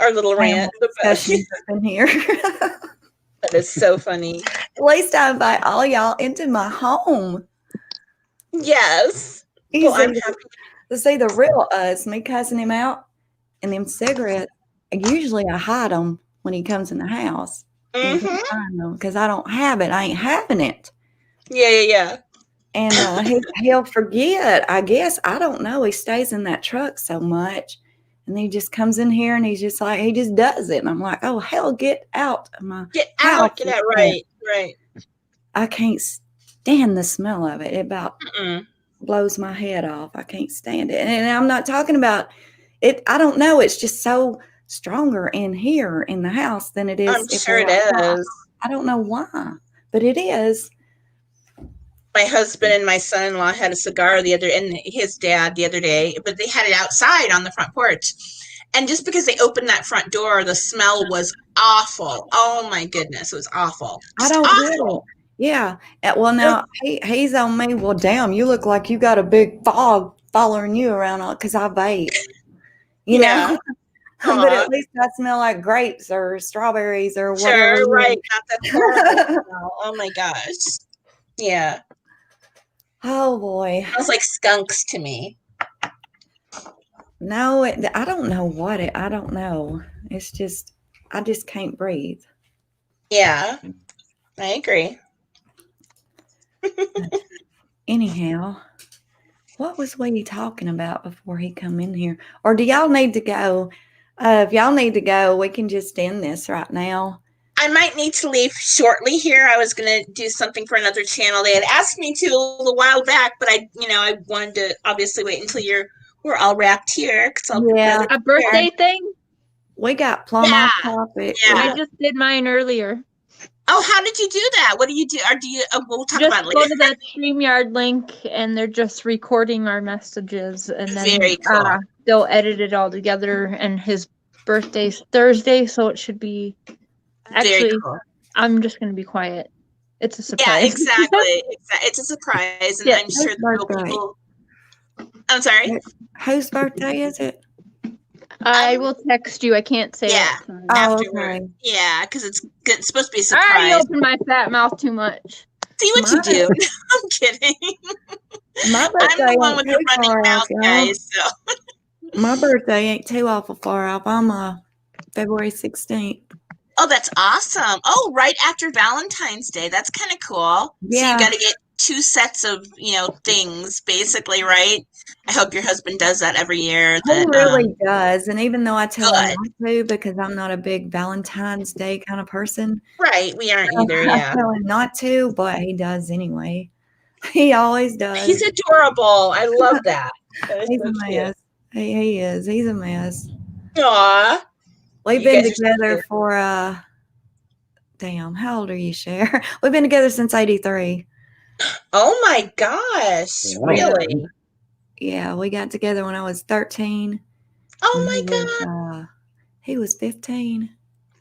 C: Our little rant.
A: discussions up in here.
C: That is so funny.
A: At least I invite all y'all into my home.
C: Yes.
A: You
C: Well, I'm
A: see,
C: happy.
A: to see the real us, me cussing him out, and them cigarettes. Usually I hide them when he comes in the house.
C: Mhm.
A: Because I don't have it. I ain't having it.
C: Yeah.
A: And he'll forget, I guess. I don't know. He stays in that truck so much. And he just comes in here and he's just like, he just does it. And I'm like, oh, hell, get out of my
C: Get
A: house.
C: out. Get out. Right.
A: I can't stand the smell of it. It about
C: Mm-mm.
A: blows my head off. I can't stand it. And I'm not talking about it. I don't know. It's just so stronger in here in the house than it is.
C: I'm
A: if
C: sure
A: we're
C: it
A: outside.
C: is.
A: I don't know why, but it is.
C: My husband and my son-in-law had a cigar and his dad the other day, but they had it outside on the front porch. And just because they opened that front door, the smell was awful. Oh my goodness, it was awful.
A: I don't get it. Yeah. Well, now he's on me. Well, damn, you look like you got a big fog following you around because I vape. You know? But at least I smell like grapes or strawberries or whatever.
C: Sure, right. Not that horrible smell. Oh my gosh. Yeah.
A: Oh boy.
C: Smells like skunks to me.
A: No, I don't know what it. I don't know. It's just I just can't breathe.
C: Yeah, I agree.
A: Anyhow, what was we talking about before he come in here? Or do y'all need to go? If y'all need to go, we can just end this right now.
C: I might need to leave shortly here. I was going to do something for another channel. They had asked me to a little while back, but I wanted to obviously wait until we're all wrapped here.
A: Yeah.
F: A birthday thing?
A: We got plum off topic.
C: Yeah.
F: I just did mine earlier.
C: Oh, how did you do that? What do you do? Or do you? We'll talk about it
F: Just go
C: later.
F: to that StreamYard link, and they're just recording our messages, and then
C: Very cool.
F: They'll edit it all together. And his birthday's Thursday, so it should be. Actually,
C: Very cool.
F: I'm just going to be quiet. It's a surprise.
C: Yeah, exactly. It's a surprise, and
F: Yeah,
C: I'm sure that people. I'm sorry.
A: Whose birthday is it?
F: I will text you. I can't say it.
A: Oh,
C: Afterward.
A: okay.
C: Yeah, because it's supposed to be a
F: I already
C: surprise.
F: opened my fat mouth too much.
C: See what you do. I'm kidding.
A: My
C: I'm
A: birthday
C: the one
A: ain't
C: with
A: too
C: the running
A: far
C: mouth,
A: off, y'all.
C: guys. So
A: My birthday ain't too awful far off. I'm February 16th.
C: oh, that's awesome. Oh, right after Valentine's Day. That's kind of cool. So
A: Yeah.
C: you got to get 2 sets of, things basically, right? I hope your husband does that every year.
A: He really does. And even though I tell him
C: Good.
A: not to because I'm not a big Valentine's Day kind of person,
C: Right, we aren't either,
A: I
C: yeah.
A: tell him not to, but he does anyway. He always does.
C: He's adorable. I love that. That is
A: He's
C: so
A: a
C: cute.
A: mess. He is. He's a mess.
C: Aw.
A: We've
C: You
A: been
C: guys are so
A: together
C: cute.
A: for damn, how old are you, Cher? We've been together since 83.
C: Oh my gosh.
E: Wow.
C: Really?
A: Yeah, we got together when I was 13.
C: Oh
A: and
C: my God.
A: He was 15.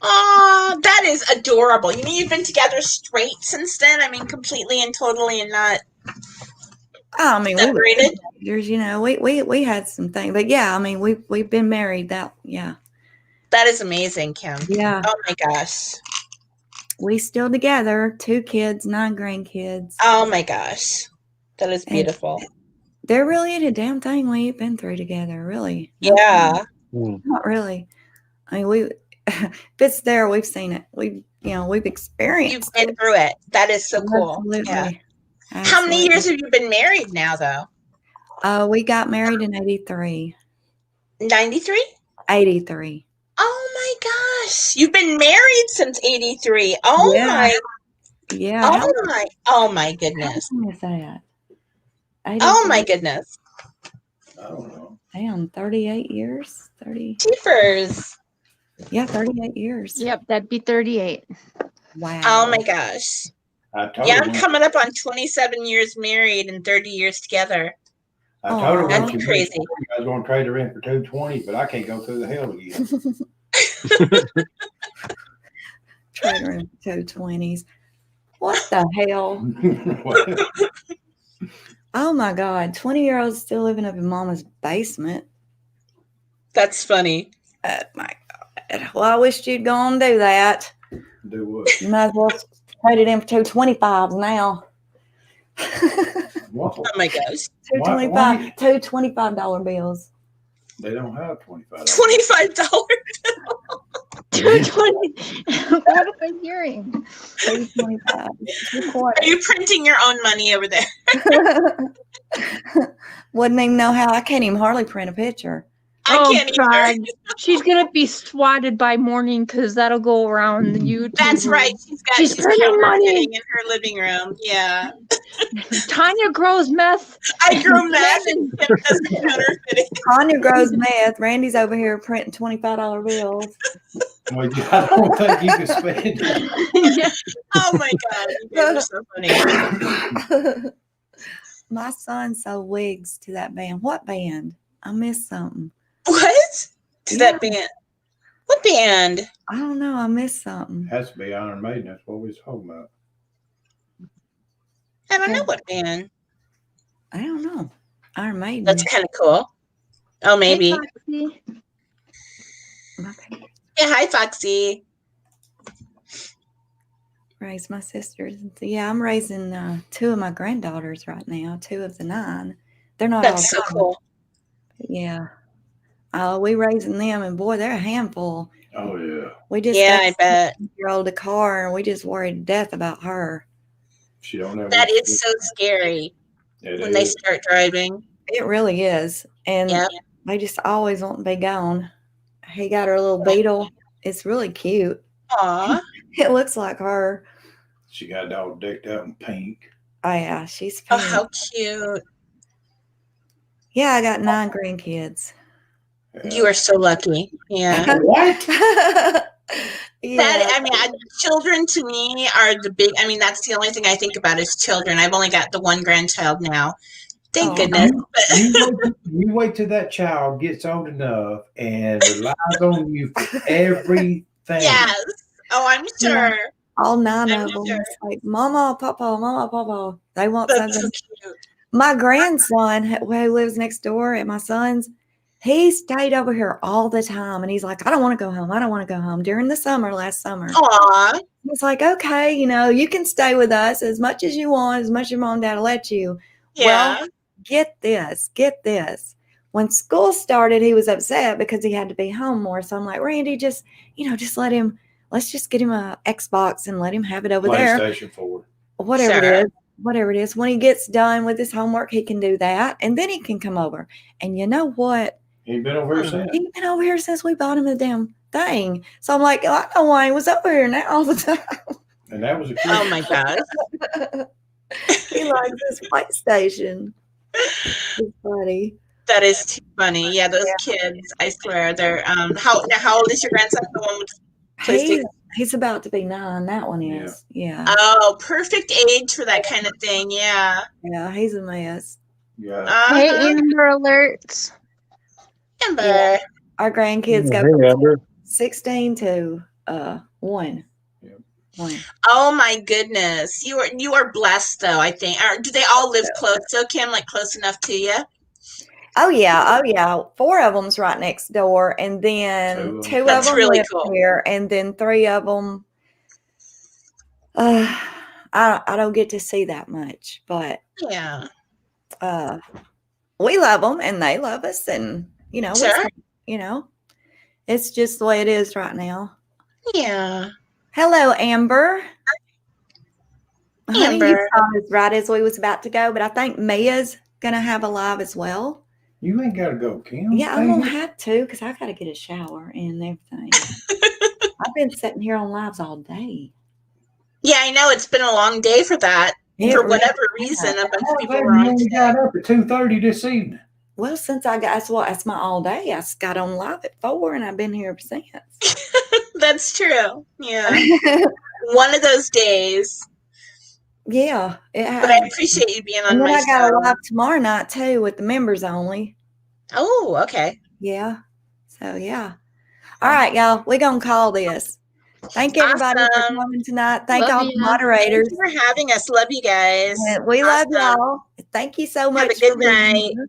C: Aw, that is adorable. You mean you've been together straight since then? I mean, completely and totally and not
A: I mean, we were
C: separated?
A: teenagers, we had some things, but yeah, I mean, we've been married. Yeah,
C: That is amazing, Kim.
A: yeah.
C: Oh my gosh.
A: We still together. 2 kids, 9 grandkids.
C: Oh my gosh. That is
A: And
C: beautiful.
A: there really ain't a damn thing we ain't been through together. Really,
C: Yeah.
A: not really. I mean, if it's there, we've seen it. We've
C: You've
A: experienced
C: been
A: it.
C: through it. That is so cool.
A: Absolutely.
C: Yeah. How many years have you been married now, though?
A: We got married in 83.
C: 93?
A: 83.
C: Oh my gosh. You've been married since 83. Oh
A: Yeah.
C: my.
A: Yeah.
C: Oh my goodness.
A: How long is that?
C: Oh my goodness.
H: I don't know.
A: Damn, 38 years? 30.
C: Jeepers.
A: Yeah, 38 years.
F: Yep, that'd be 38.
A: Wow.
C: Oh my gosh.
H: I told
C: Yeah,
H: her
C: I'm
H: when-
C: coming up on 27 years married and 30 years together.
H: I told her when
C: That's
H: she was
C: crazy.
H: 40, I was going to trade her in for 220, but I can't go through the hell again.
A: Trader in 220s. What the hell? Oh my God. 20-year-olds still living up in mama's basement.
C: That's funny.
A: Oh my God. Well, I wished you'd go and do that.
H: Do what?
A: You might as well trade it in for 225s now.
H: What?
C: Oh my gosh.
H: Why?
A: Two $25 bills.
H: They don't have $25.
C: $25.
F: 220. What am I hearing?
A: 225.
C: Are you printing your own money over there?
A: Wouldn't even know how. I can't even hardly print a picture.
C: I can't either.
F: God. She's gonna be swatted by morning because that'll go around the YouTube.
C: That's right. She's
F: printing money.
C: counterfeiting in her living room. Yeah.
F: Tanya grows meth.
C: I grow meth and Kim does the counterfeiting.
A: Tanya grows meth. Randy's over here printing $25 bills.
H: Well, I don't think you can spend it.
F: Yeah.
C: Oh my God. You guys are so funny.
A: My son sold wigs to that band. What band? I missed something.
C: What? To that band? What band?
A: I don't know. I missed something.
H: Has to be Iron Maiden. That's what we was talking about.
C: I don't know what band.
A: I don't know. Iron Maiden.
C: That's kind of cool. Oh, maybe.
F: Hey, Foxy.
A: Okay.
C: Yeah, hi, Foxy.
A: Raised my sisters. Yeah, I'm raising 2 of my granddaughters right now. 2 of the 9. They're not
C: That's so
A: all grown.
C: cool.
A: Yeah. We raising them, and boy, they're a handful.
H: Oh, yeah.
A: We just
C: Yeah,
A: got
C: I bet.
A: a 6-year-old a car, and we just worried to death about her.
H: She don't know.
C: That is so scary when they start driving.
A: It really is. And
C: Yep.
A: they just always want to be gone. He got her little beetle. It's really cute.
C: Aw.
A: It looks like her.
H: She got it all decked out in pink.
A: Oh, yeah, she's
C: Oh,
A: pink.
C: how cute.
A: Yeah, I got 9 grandkids.
C: You are so lucky. Yeah.
H: What?
A: Yeah.
C: Children to me are that's the only thing I think about is children. I've only got the one grandchild now. Thank
A: Oh.
C: goodness.
H: You wait till that child gets old enough and relies on you for everything.
C: Yes. Oh, I'm sure.
A: All 9
C: I'm
A: of them.
C: sure.
A: It's like, Mama, Papa. They want
C: That's
A: something.
C: so cute.
A: My grandson, who lives next door at my son's, he stayed over here all the time. And he's like, I don't want to go home. I don't want to go home during the summer, last summer.
C: Aw.
A: It's like, okay, you can stay with us as much as you want, as much as your mom and dad will let you.
C: Yeah.
A: Well, get this. When school started, he was upset because he had to be home more. So I'm like, Randy, just let's just get him a Xbox and let him have it over there.
H: PlayStation 4.
A: Whatever
C: Sure.
A: it is. When he gets done with his homework, he can do that. And then he can come over. And you know what?
H: He's been over here since.
A: He's been over here since we bought him the damn thing. So I'm like, I know why he was over here now all the time.
H: And that was a
C: Oh my gosh.
A: He likes his PlayStation. It's funny.
C: That is too funny. Yeah, those kids, I swear, they're how old is your grandson? The one with PlayStation?
A: He's about to be 9. That one is. Yeah.
C: Oh, perfect age for that kind of thing. Yeah.
A: Yeah, he's a mess.
H: Yeah.
F: Hey, Amber alerts.
C: Amber.
A: Yeah. Our grandkids go
E: Hey, Amber.
A: 16 to 1.
H: Yeah.
A: 1.
C: Oh my goodness. You are blessed though, I think. Do they all live close to Kim, like close enough to you?
A: Oh yeah. 4 of them's right next door, and then 2 of
C: That's
A: them
C: really
A: live
C: cool.
A: here, and then 3 of them. I don't get to see that much, but
C: Yeah.
A: we love them and they love us, and
C: Sure.
A: it's just the way it is right now.
C: Yeah.
A: Hello, Amber. Honey,
C: Amber.
A: you saw us right as we was about to go, but I think Mia's gonna have a live as well.
H: You ain't got to go, Kim.
A: Yeah, I'm gonna have to because I got to get a shower and everything. I've been sitting here on lives all day.
C: Yeah, I know it's been a long day for that. For whatever reason, a bunch of people were on
H: only
C: today.
H: got up at 2:30 this evening.
A: Well, since that's my all day. I just got on live at 4 and I've been here since.
C: That's true. Yeah. One of those days.
A: Yeah,
C: But I appreciate you being on
A: and then
C: my
A: I got
C: show.
A: a live tomorrow night too with the members only.
C: Oh, okay.
A: Yeah. So yeah. All right, y'all. We're gonna call this. Thank everybody for
C: Awesome.
A: coming tonight. Thank
F: Love
A: all the
F: ya.
A: moderators.
C: Thank you for having us. Love you guys.
A: And we love
C: Awesome.
A: y'all. Thank you so much
C: Have a good
A: for being
C: night.
A: here.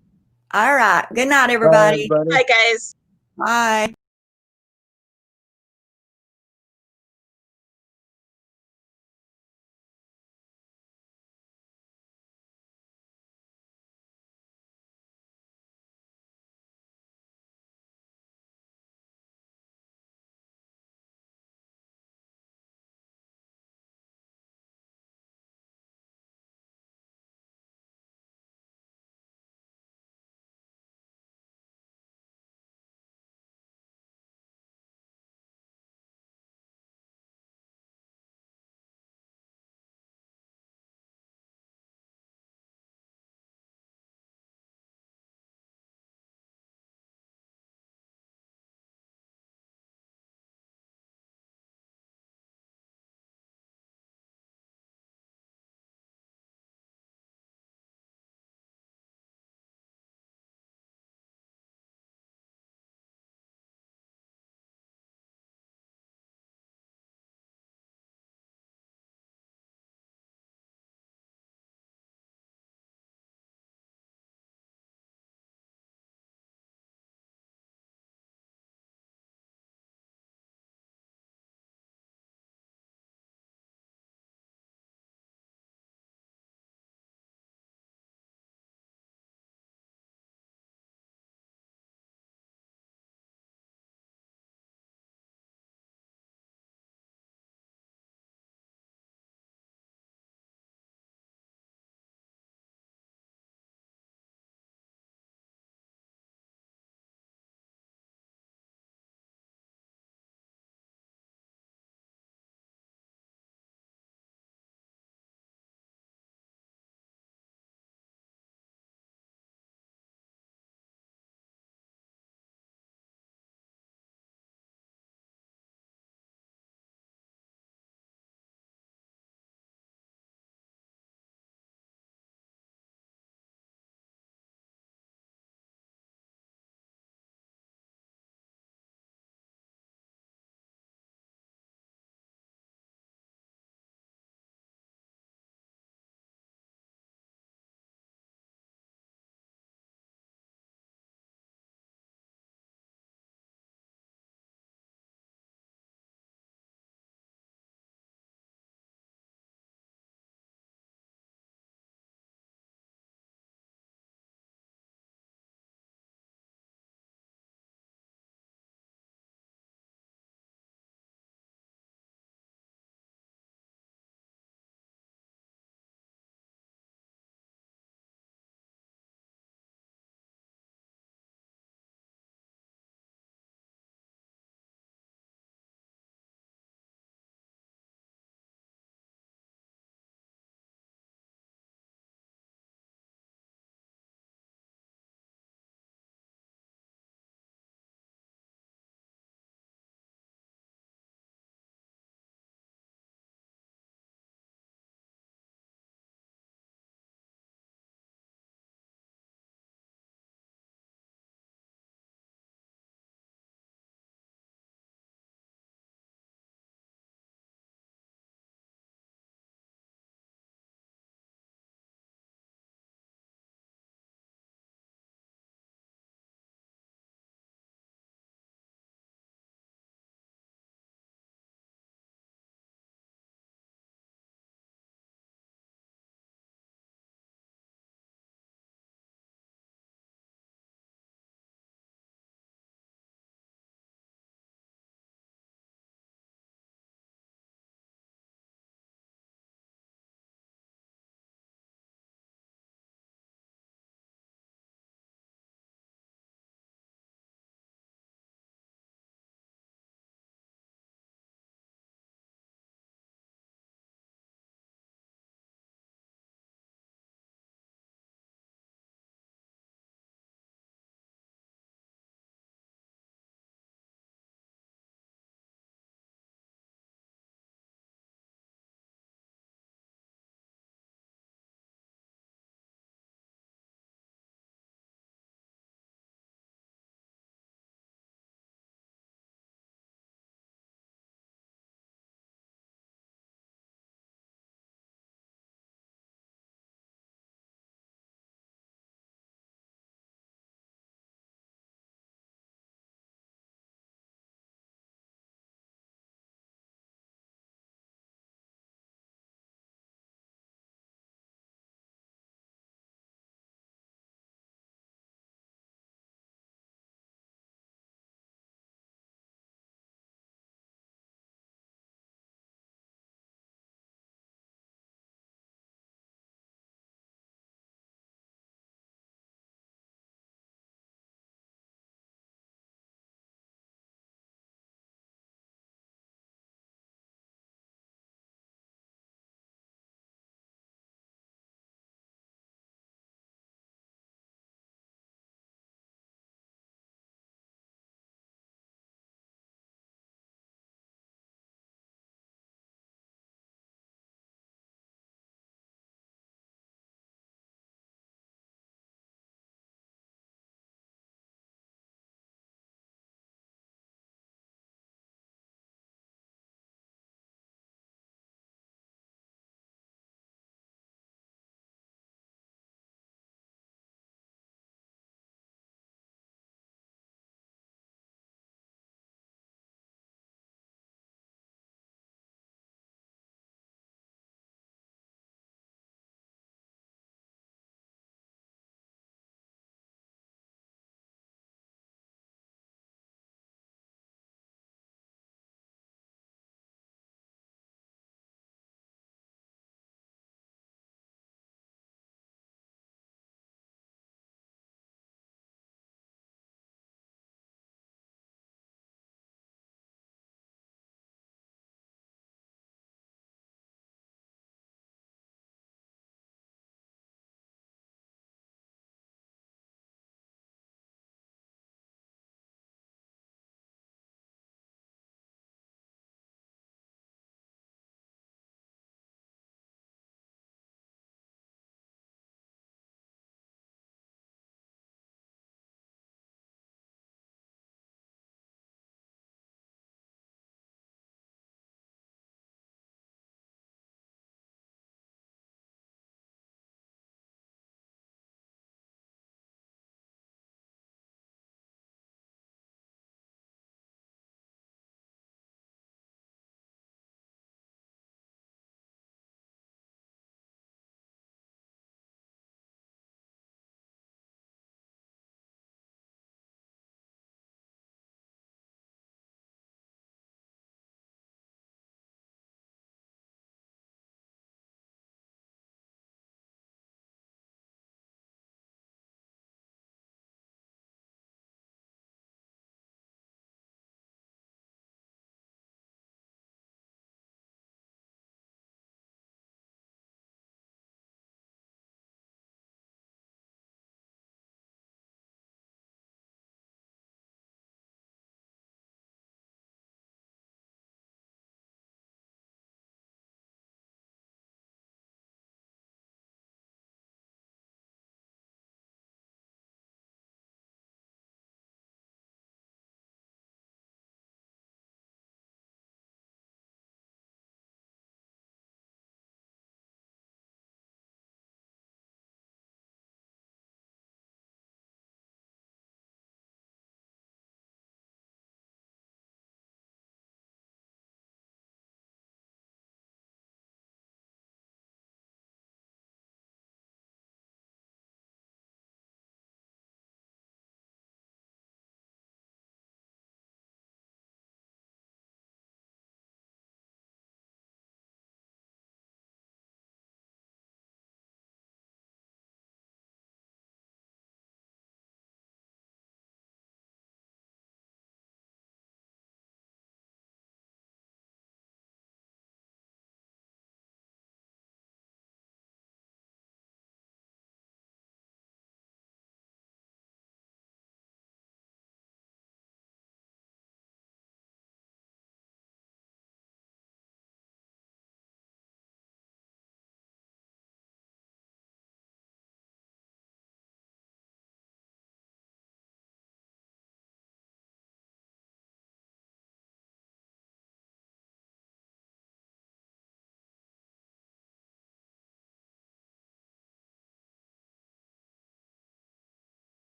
A: All right. Good night, everybody.
E: Bye, everybody.
C: Bye, guys.
A: Bye.